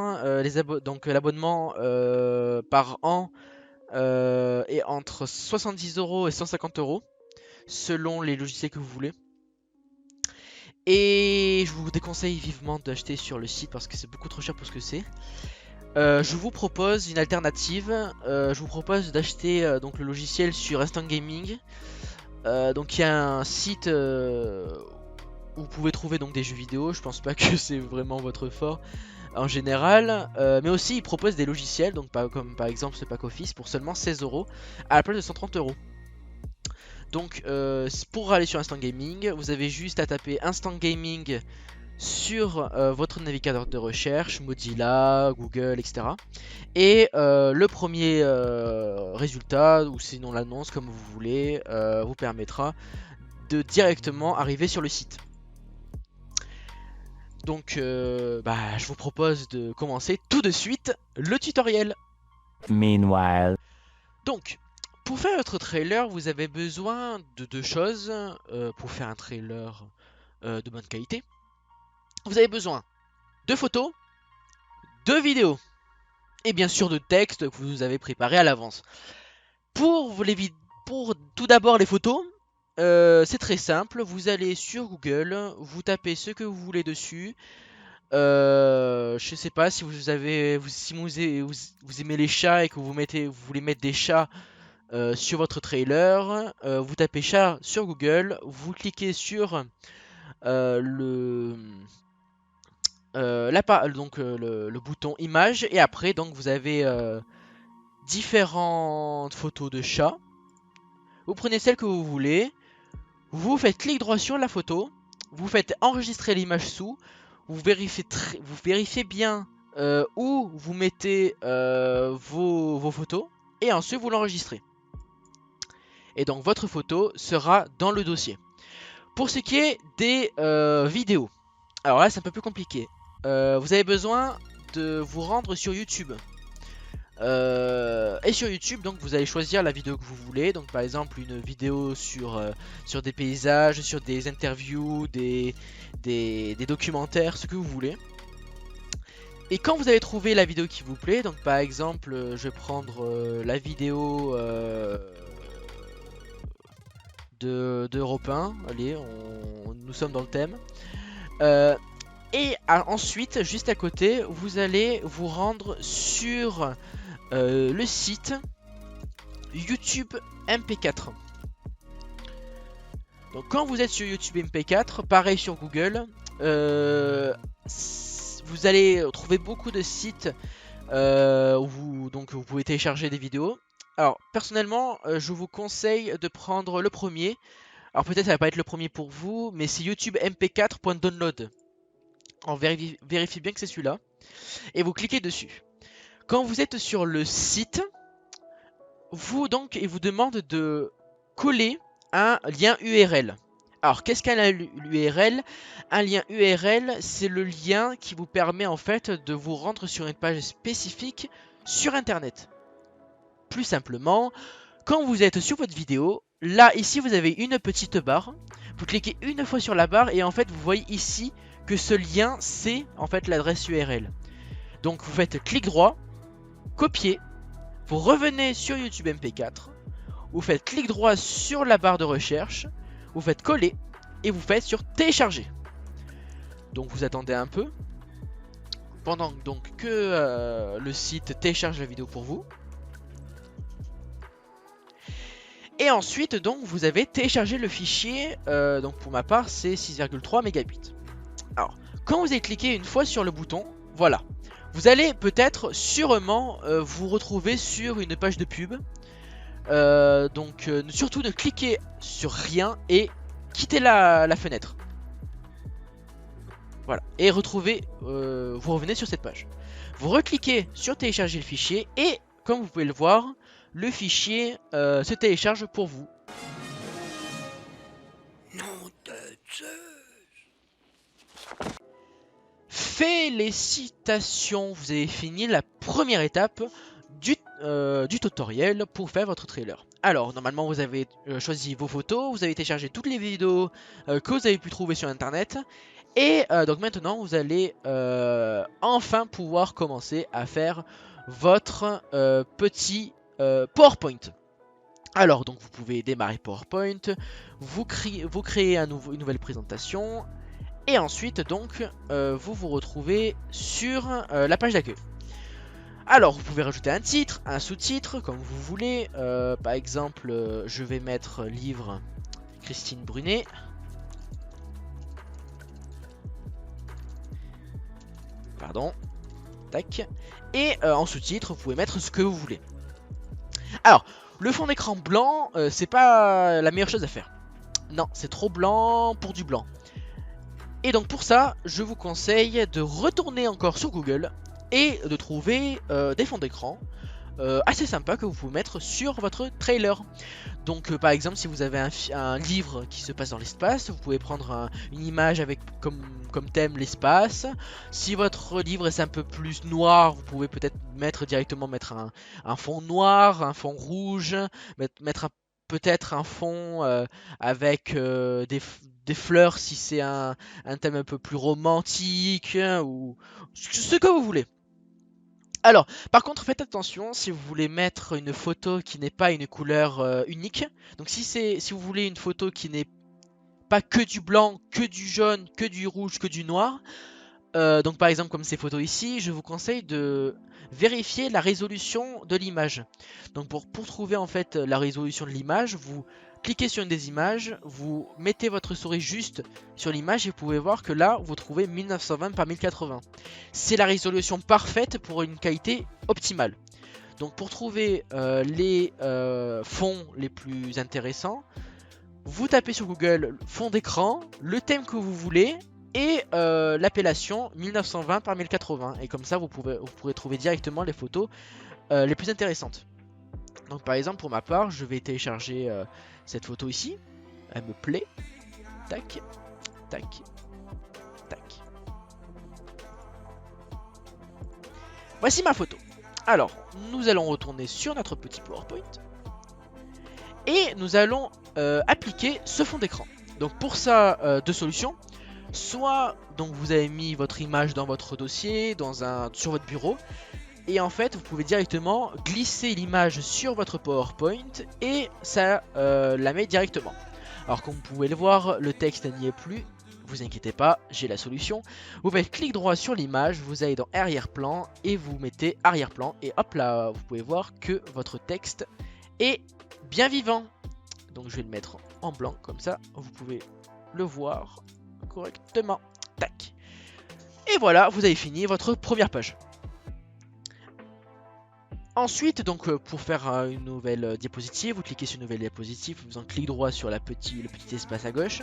Donc l'abonnement par an est entre 70 € et 150 € selon les logiciels que vous voulez. Et je vous déconseille vivement d'acheter sur le site parce que c'est beaucoup trop cher pour ce que c'est. Je vous propose une alternative. Je vous propose d'acheter donc le logiciel sur Instant Gaming. Donc il y a un site où vous pouvez trouver donc des jeux vidéo. Je pense pas que c'est vraiment votre fort en général, mais aussi ils proposent des logiciels, donc comme par exemple ce pack Office pour seulement 16 € à la place de 130 €. Donc pour aller sur Instant Gaming, vous avez juste à taper Instant Gaming sur votre navigateur de recherche, Mozilla, Google, etc. Et le premier résultat, ou sinon l'annonce comme vous voulez, vous permettra de directement arriver sur le site. Donc je vous propose de commencer tout de suite le tutoriel. Meanwhile. Donc pour faire votre trailer, vous avez besoin de deux choses pour faire un trailer de bonne qualité. Vous avez besoin de photos, de vidéos et bien sûr de textes que vous avez préparés à l'avance. Pour tout d'abord les photos, c'est très simple. Vous allez sur Google, vous tapez ce que vous voulez dessus. Je sais pas si vous aimez les chats et que vous voulez mettre des chats sur votre trailer. Vous tapez chat sur Google, vous cliquez sur le bouton image et après donc vous avez différentes photos de chats. Vous prenez celle que vous voulez, vous faites clic droit sur la photo, vous faites enregistrer l'image sous, vous vérifiez bien où vous mettez vos photos et ensuite vous l'enregistrez. Et donc votre photo sera dans le dossier. Pour ce qui est des vidéos, alors là c'est un peu plus compliqué. Vous avez besoin de vous rendre sur YouTube. Et sur YouTube, donc vous allez choisir la vidéo que vous voulez. Donc par exemple une vidéo sur des paysages, sur des interviews, des documentaires, ce que vous voulez. Et quand vous avez trouvé la vidéo qui vous plaît, donc par exemple je vais prendre la vidéo de Europe 1, allez, nous sommes dans le thème. Ensuite, juste à côté, vous allez vous rendre sur le site YouTube MP4. Donc quand vous êtes sur YouTube MP4, pareil sur Google, vous allez trouver beaucoup de sites où vous pouvez télécharger des vidéos. Alors personnellement, je vous conseille de prendre le premier. Alors peut-être ça va pas être le premier pour vous, mais c'est YouTube MP4.download. On vérifie bien que c'est celui-là. Et vous cliquez dessus. Quand vous êtes sur le site, il vous demande de coller un lien URL. Alors qu'est-ce qu'un URL? Un lien URL, c'est le lien qui vous permet en fait de vous rendre sur une page spécifique sur Internet. Plus simplement, quand vous êtes sur votre vidéo, là ici vous avez une petite barre. Vous cliquez une fois sur la barre et en fait vous voyez ici que ce lien c'est en fait l'adresse URL. Donc vous faites clic droit, copier, vous revenez sur YouTube MP4, vous faites clic droit sur la barre de recherche, vous faites coller et vous faites sur télécharger. Donc vous attendez un peu pendant donc que le site télécharge la vidéo pour vous. Et ensuite donc vous avez téléchargé le fichier, donc pour ma part c'est 6,3 mégabits. Alors quand vous avez cliqué une fois sur le bouton, voilà, vous allez peut-être sûrement vous retrouver sur une page de pub. Donc surtout ne cliquez sur rien et quittez la fenêtre. Voilà, et vous revenez sur cette page. Vous recliquez sur télécharger le fichier et comme vous pouvez le voir, le fichier se télécharge pour vous. Félicitations, vous avez fini la première étape du tutoriel pour faire votre trailer. Alors normalement vous avez choisi vos photos, vous avez téléchargé toutes les vidéos que vous avez pu trouver sur internet. Et donc maintenant vous allez enfin pouvoir commencer à faire votre petit PowerPoint. Alors donc vous pouvez démarrer PowerPoint, vous créez une nouvelle présentation. Et ensuite donc vous vous retrouvez sur la page d'accueil. Alors vous pouvez rajouter un titre, un sous-titre comme vous voulez. Par exemple je vais mettre livre Christine Brunet. Pardon. Tac. Et en sous-titre vous pouvez mettre ce que vous voulez. Alors le fond d'écran blanc c'est pas la meilleure chose à faire. Non, c'est trop blanc pour du blanc. Et donc pour ça, je vous conseille de retourner encore sur Google et de trouver des fonds d'écran assez sympas que vous pouvez mettre sur votre trailer. Donc par exemple si vous avez un livre qui se passe dans l'espace, vous pouvez prendre une image avec comme thème l'espace. Si votre livre est un peu plus noir, vous pouvez peut-être directement mettre un fond noir, un fond rouge, mettre peut-être un fond avec des fleurs si c'est un thème un peu plus romantique ou ce que vous voulez. Alors, par contre, faites attention si vous voulez mettre une photo qui n'est pas une couleur unique. Donc si vous voulez une photo qui n'est pas que du blanc, que du jaune, que du rouge, que du noir. Donc par exemple comme ces photos ici, je vous conseille de vérifier la résolution de l'image. Donc pour trouver en fait la résolution de l'image, vous cliquez sur une des images, vous mettez votre souris juste sur l'image et vous pouvez voir que là vous trouvez 1920 par 1080. C'est la résolution parfaite pour une qualité optimale. Donc pour trouver les fonds les plus intéressants, vous tapez sur Google fond d'écran, le thème que vous voulez et l'appellation 1920 par 1080. Et comme ça vous pourrez trouver directement les photos les plus intéressantes. Donc par exemple pour ma part, je vais télécharger cette photo ici. Elle me plaît. Tac, tac, tac. Voici ma photo. Alors, nous allons retourner sur notre petit PowerPoint. Et nous allons appliquer ce fond d'écran. Donc pour ça, deux solutions. Soit donc vous avez mis votre image dans votre dossier, sur votre bureau. Et en fait, vous pouvez directement glisser l'image sur votre PowerPoint et ça la met directement. Alors comme vous pouvez le voir, le texte n'y est plus. Vous inquiétez pas, j'ai la solution. Vous faites clic droit sur l'image, vous allez dans arrière-plan et vous mettez arrière-plan. Et hop là, vous pouvez voir que votre texte est bien vivant. Donc je vais le mettre en blanc comme ça, vous pouvez le voir correctement. Tac. Et voilà, vous avez fini votre première page. Ensuite, donc pour faire une nouvelle diapositive, vous cliquez sur une nouvelle diapositive, vous faisant clic droit sur le petit espace à gauche.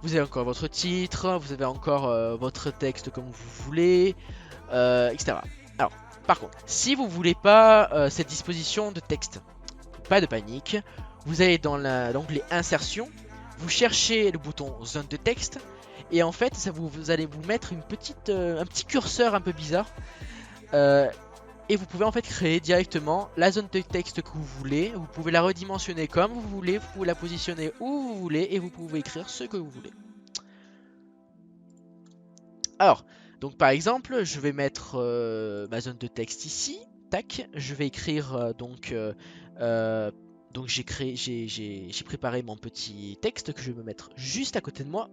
Vous avez encore votre titre, vous avez encore votre texte comme vous voulez, etc. Alors, par contre, si vous voulez pas cette disposition de texte, pas de panique. Vous allez dans l'onglet insertion, vous cherchez le bouton zone de texte et en fait ça vous allez vous mettre un petit curseur un peu bizarre et vous pouvez en fait créer directement la zone de texte que vous voulez. Vous pouvez la redimensionner comme vous voulez, vous pouvez la positionner où vous voulez et vous pouvez écrire ce que vous voulez. Alors, donc par exemple, je vais mettre ma zone de texte ici, tac, je vais écrire donc j'ai préparé mon petit texte que je vais me mettre juste à côté de moi.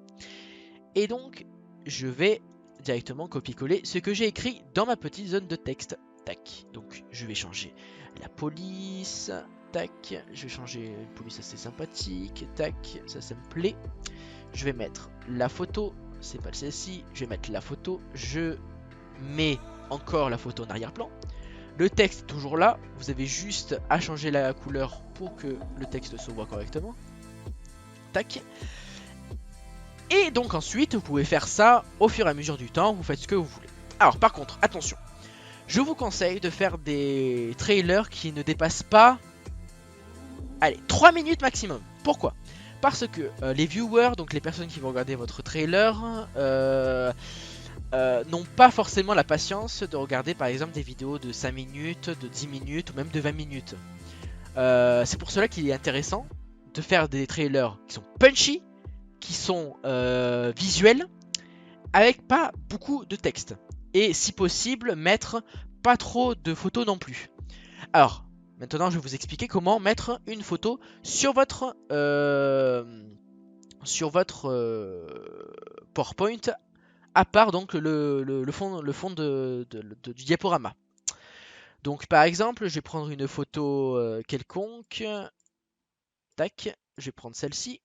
Et donc, je vais directement copier-coller ce que j'ai écrit dans ma petite zone de texte. Tac. Donc, je vais changer la police. Tac. Je vais changer une police assez sympathique. Tac. Ça me plaît. Je vais mettre la photo. C'est pas celle-ci. Je vais mettre la photo. Je mets encore la photo en arrière-plan. Le texte est toujours là, vous avez juste à changer la couleur pour que le texte se voit correctement. Tac. Et donc ensuite, vous pouvez faire ça au fur et à mesure du temps, vous faites ce que vous voulez. Alors par contre, attention, je vous conseille de faire des trailers qui ne dépassent pas, allez, 3 minutes maximum. Pourquoi ? Parce que les viewers, donc les personnes qui vont regarder votre trailer, n'ont pas forcément la patience de regarder par exemple des vidéos de 5 minutes, de 10 minutes ou même de 20 minutes. C'est pour cela qu'il est intéressant de faire des trailers qui sont punchy, qui sont visuels, avec pas beaucoup de texte. Et si possible, mettre pas trop de photos non plus. Alors, maintenant je vais vous expliquer comment mettre une photo sur votre PowerPoint, à part donc le fond du diaporama. Donc par exemple, je vais prendre une photo quelconque. Tac, je vais prendre celle-ci.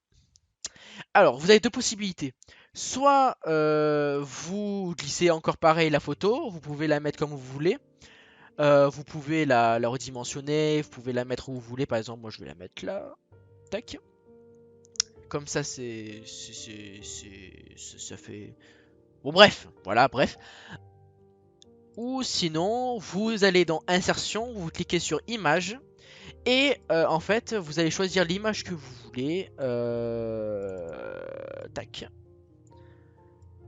Alors, vous avez deux possibilités. Soit vous glissez encore pareil la photo, vous pouvez la mettre comme vous voulez. Vous pouvez la redimensionner, vous pouvez la mettre où vous voulez. Par exemple, moi je vais la mettre là. Tac. Comme ça, ça fait... Bon bref, voilà, bref. Ou sinon, vous allez dans Insertion, vous cliquez sur Image. Et en fait, vous allez choisir l'image que vous voulez. Tac.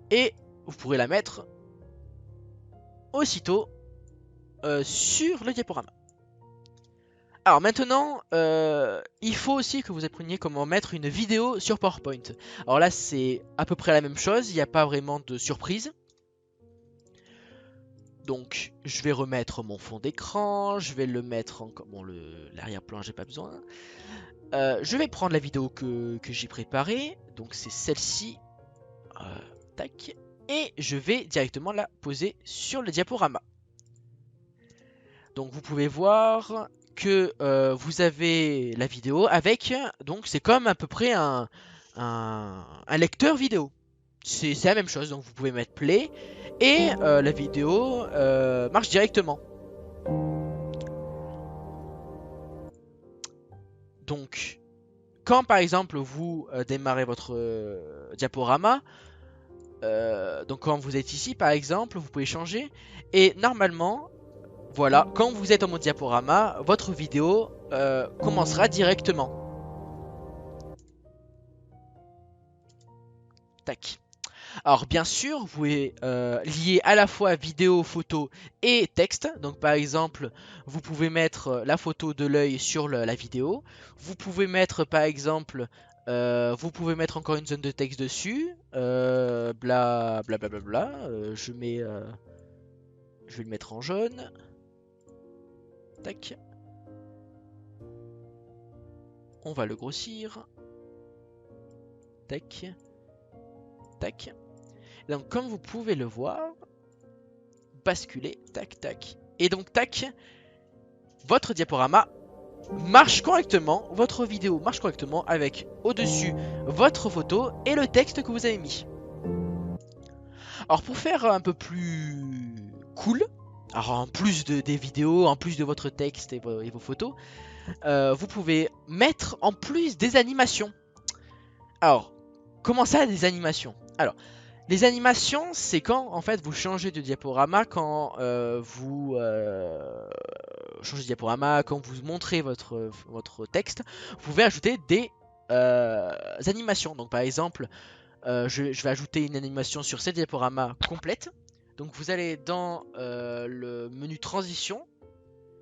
Et vous pourrez la mettre aussitôt sur le diaporama. Alors maintenant, il faut aussi que vous appreniez comment mettre une vidéo sur PowerPoint. Alors là, c'est à peu près la même chose, il n'y a pas vraiment de surprise. Donc, je vais remettre mon fond d'écran, je vais le mettre en... Bon, l'arrière-plan, j'ai pas besoin. Je vais prendre la vidéo que j'ai préparée, donc c'est celle-ci. Tac. Et je vais directement la poser sur le diaporama. Donc, vous pouvez voir que vous avez la vidéo avec, donc c'est comme à peu près un lecteur vidéo. C'est la même chose, donc vous pouvez mettre play et la vidéo marche directement. Donc quand par exemple vous démarrez votre diaporama, donc quand vous êtes ici par exemple, vous pouvez changer et normalement voilà, quand vous êtes en mode diaporama, votre vidéo commencera directement. Tac. Alors bien sûr, vous pouvez lier à la fois vidéo, photo et texte. Donc par exemple, vous pouvez mettre la photo de l'œil sur la vidéo. Vous pouvez mettre par exemple, vous pouvez mettre encore une zone de texte dessus. Bla bla bla bla bla. Je vais le mettre en jaune. Tac. On va le grossir. Tac. Tac. Donc comme vous pouvez le voir, basculer, tac tac. Et donc tac, votre diaporama marche correctement, votre vidéo marche correctement avec au-dessus votre photo et le texte que vous avez mis. Alors pour faire un peu plus cool, alors en plus des vidéos, en plus de votre texte et vos photos, vous pouvez mettre en plus des animations. Alors, comment ça des animations? Alors, les animations, c'est quand en fait vous changez de diaporama, quand vous changez de diaporama, quand vous montrez votre texte, vous pouvez ajouter des animations. Donc par exemple, je vais ajouter une animation sur cette diaporama complète. Donc vous allez dans le menu transition,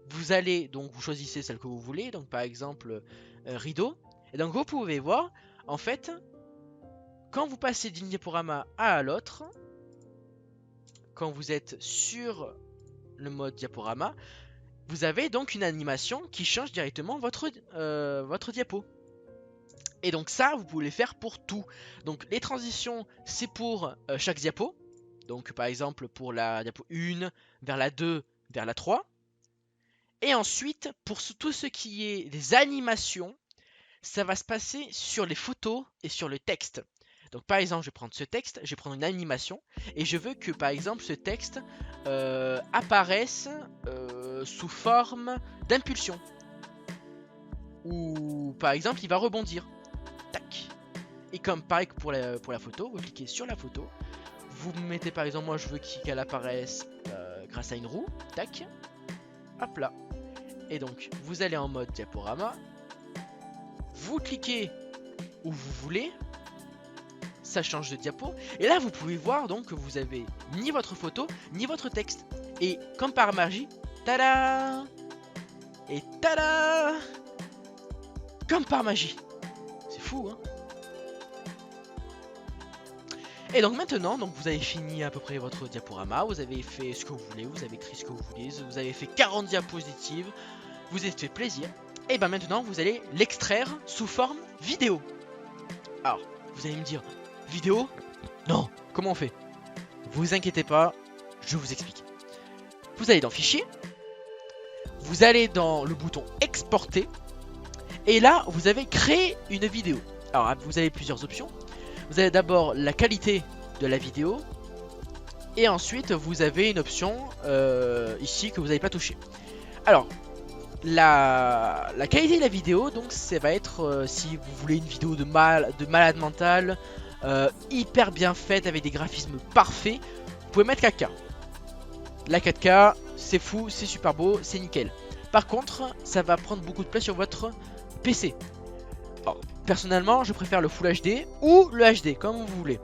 vous allez donc vous choisissez celle que vous voulez, donc par exemple rideau, et donc vous pouvez voir en fait. Quand vous passez d'une diaporama à l'autre, quand vous êtes sur le mode diaporama, vous avez donc une animation qui change directement votre diapo. Et donc ça, vous pouvez le faire pour tout. Donc les transitions, c'est pour chaque diapo. Donc par exemple pour la diapo 1, vers la 2, vers la 3. Et ensuite, pour tout ce qui est des animations, ça va se passer sur les photos et sur le texte. Donc par exemple, je vais prendre ce texte, je vais prendre une animation et je veux que par exemple ce texte apparaisse sous forme d'impulsion. Ou par exemple, il va rebondir. Tac. Et comme pareil que pour la photo, vous cliquez sur la photo. Vous mettez par exemple, moi je veux qu'elle apparaisse grâce à une roue. Tac. Hop là. Et donc, vous allez en mode diaporama. Vous cliquez où vous voulez. Ça change de diapo. Et là, vous pouvez voir donc que vous avez ni votre photo, ni votre texte. Et comme par magie, tada! Et tada! Comme par magie. C'est fou, hein? Et donc maintenant, donc vous avez fini à peu près votre diaporama. Vous avez fait ce que vous voulez, vous avez écrit ce que vous voulez. Vous avez fait 40 diapositives. Vous avez fait plaisir. Et ben maintenant, vous allez l'extraire sous forme vidéo. Alors, vous allez me dire... Vidéo? Non. Comment on fait? Vous inquiétez pas, je vous explique. Vous allez dans Fichier, vous allez dans le bouton Exporter, et là, vous avez créé une vidéo. Alors, vous avez plusieurs options. Vous avez d'abord la qualité de la vidéo, et ensuite, vous avez une option ici que vous n'avez pas touché. Alors, la qualité de la vidéo, donc, ça va être si vous voulez une vidéo de malade mental, hyper bien faite avec des graphismes parfaits, vous pouvez mettre 4K. La 4K, c'est fou, c'est super beau, c'est nickel. Par contre, ça va prendre beaucoup de place sur votre PC. Alors, personnellement, je préfère le Full HD ou le HD, comme vous voulez.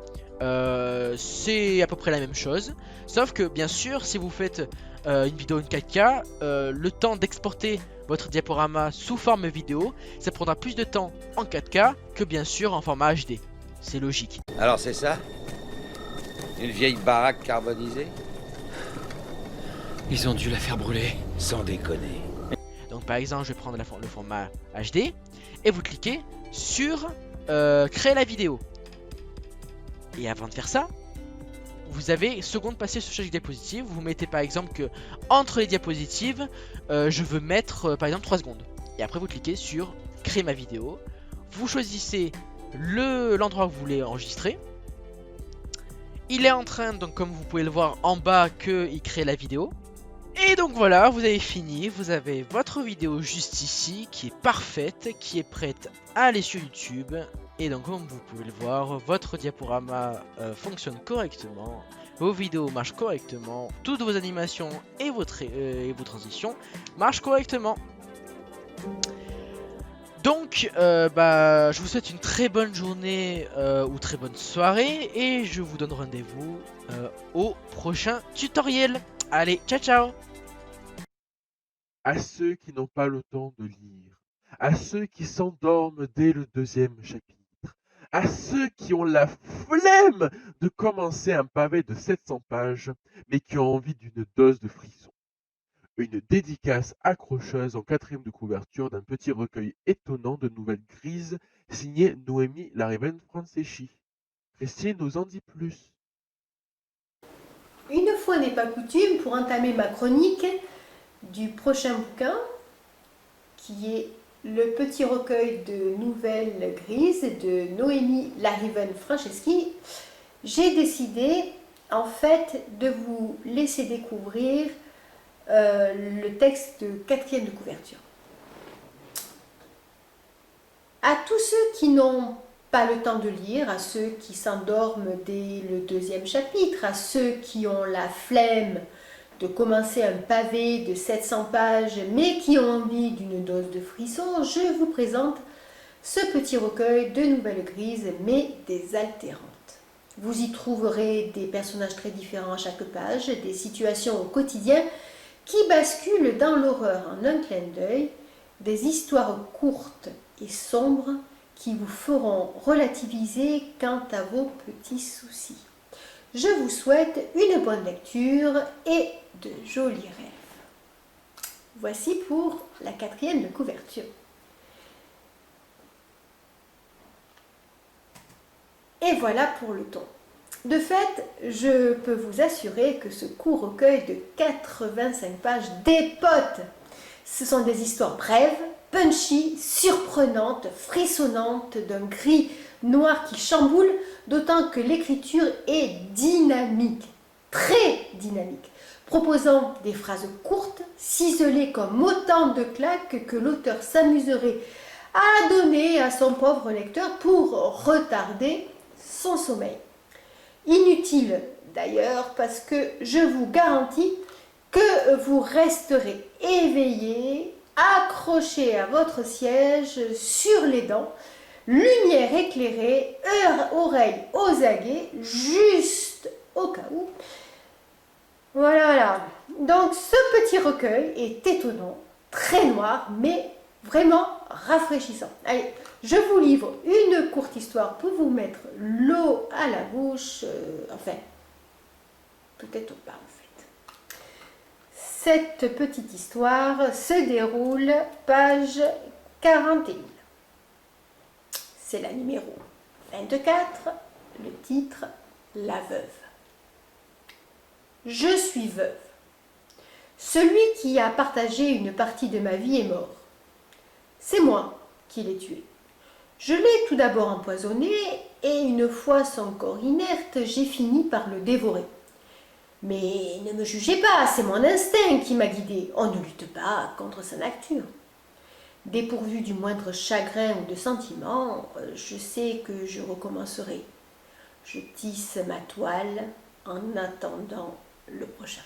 C'est à peu près la même chose. Sauf que, bien sûr, si vous faites une vidéo en 4K, le temps d'exporter votre diaporama sous forme vidéo, ça prendra plus de temps en 4K que, bien sûr, en format HD. C'est logique. Alors c'est ça? Une vieille baraque carbonisée? Ils ont dû la faire brûler. Sans déconner. Donc par exemple, je vais prendre le format HD et vous cliquez sur créer la vidéo. Et avant de faire ça, vous avez seconde passée sur chaque diapositive. Vous mettez par exemple que entre les diapositives, je veux mettre par exemple 3 secondes. Et après vous cliquez sur créer ma vidéo. Vous choisissez l'endroit où vous voulez enregistrer. Il est en train, donc comme vous pouvez le voir en bas, qu'il crée la vidéo. Et donc voilà, vous avez fini. Vous avez votre vidéo juste ici, qui est parfaite, qui est prête à aller sur YouTube. Et donc comme vous pouvez le voir, votre diaporama fonctionne correctement, vos vidéos marchent correctement, toutes vos animations et vos transitions marchent correctement. Donc je vous souhaite une très bonne journée ou très bonne soirée et je vous donne rendez-vous au prochain tutoriel. Allez, ciao ciao! À ceux qui n'ont pas le temps de lire, à ceux qui s'endorment dès le 2e chapitre, à ceux qui ont la flemme de commencer un pavé de 700 pages, mais qui ont envie d'une dose de frisson. Une dédicace accrocheuse en 4e de couverture d'un petit recueil étonnant de nouvelles grises signé Noémie Lariven-Franceschi. Christine nous en dit plus. Une fois n'est pas coutume, pour entamer ma chronique du prochain bouquin, qui est le petit recueil de nouvelles grises de Noémie Lariven-Franceschi, j'ai décidé en fait de vous laisser découvrir le texte de 4e de couverture. À tous ceux qui n'ont pas le temps de lire, à ceux qui s'endorment dès le 2e chapitre, à ceux qui ont la flemme de commencer un pavé de 700 pages mais qui ont envie d'une dose de frisson, je vous présente ce petit recueil de nouvelles grises mais désaltérantes. Vous y trouverez des personnages très différents à chaque page, des situations au quotidien qui basculent dans l'horreur en un clin d'œil, des histoires courtes et sombres qui vous feront relativiser quant à vos petits soucis. Je vous souhaite une bonne lecture et de jolis rêves. Voici pour la 4e de couverture. Et voilà pour le ton. De fait, je peux vous assurer que ce court recueil de 85 pages dépote. Ce sont des histoires brèves, punchy, surprenantes, frissonnantes, d'un gris noir qui chamboule, d'autant que l'écriture est dynamique, très dynamique, proposant des phrases courtes, ciselées comme autant de claques que l'auteur s'amuserait à donner à son pauvre lecteur pour retarder son sommeil. Inutile d'ailleurs parce que je vous garantis que vous resterez éveillé, accroché à votre siège, sur les dents, lumière éclairée, oreilles aux aguets, juste au cas où. Voilà. Donc ce petit recueil est étonnant, très noir, mais vraiment rafraîchissant. Allez, je vous livre une courte histoire pour vous mettre l'eau à la bouche, enfin, peut-être pas en fait. Cette petite histoire se déroule page 41. C'est la numéro 24, le titre « La veuve ». Je suis veuve. Celui qui a partagé une partie de ma vie est mort. C'est moi qui l'ai tué. Je l'ai tout d'abord empoisonné et une fois son corps inerte, j'ai fini par le dévorer. Mais ne me jugez pas, c'est mon instinct qui m'a guidé. On ne lutte pas contre sa nature. Dépourvu du moindre chagrin ou de sentiment, je sais que je recommencerai. Je tisse ma toile en attendant le prochain.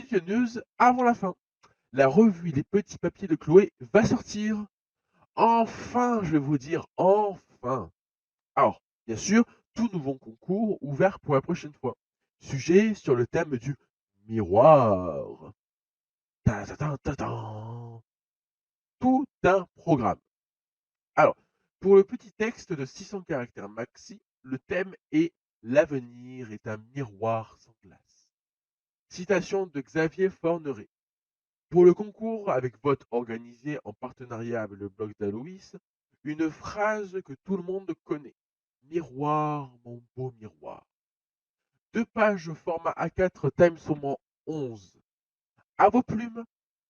Quelques news avant la fin. La revue Les Petits Papiers de Chloé va sortir. Enfin, je vais vous dire, enfin. Alors, bien sûr, tout nouveau concours ouvert pour la prochaine fois. Sujet sur le thème du miroir. Ta ta ta ta ta. Tout un programme. Alors, pour le petit texte de 600 caractères maxi, le thème est L'avenir est un miroir sans glace. Citation de Xavier Forneret. Pour le concours, avec vote organisé en partenariat avec le blog d'Aloïs, une phrase que tout le monde connaît. Miroir, mon beau miroir. 2 pages format A4 Times 11. À vos plumes.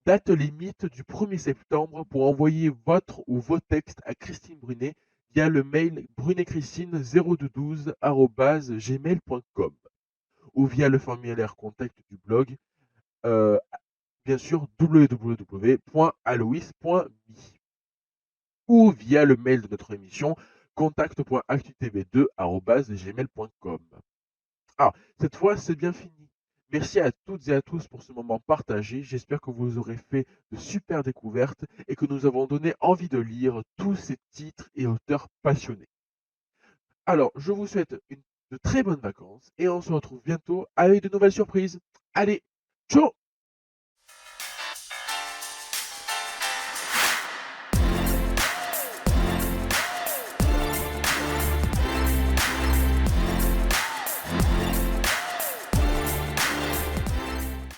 Date limite du 1er septembre pour envoyer votre ou vos textes à Christine Brunet via le mail brunetchristine0212@gmail.com ou via le formulaire contact du blog, bien sûr www.alois.me ou via le mail de notre émission contact.actutv2@gmail.com. Alors, cette fois, c'est bien fini. Merci à toutes et à tous pour ce moment partagé. J'espère que vous aurez fait de super découvertes et que nous avons donné envie de lire tous ces titres et auteurs passionnés. Alors, je vous souhaite de très bonnes vacances et on se retrouve bientôt avec de nouvelles surprises. Allez, ciao!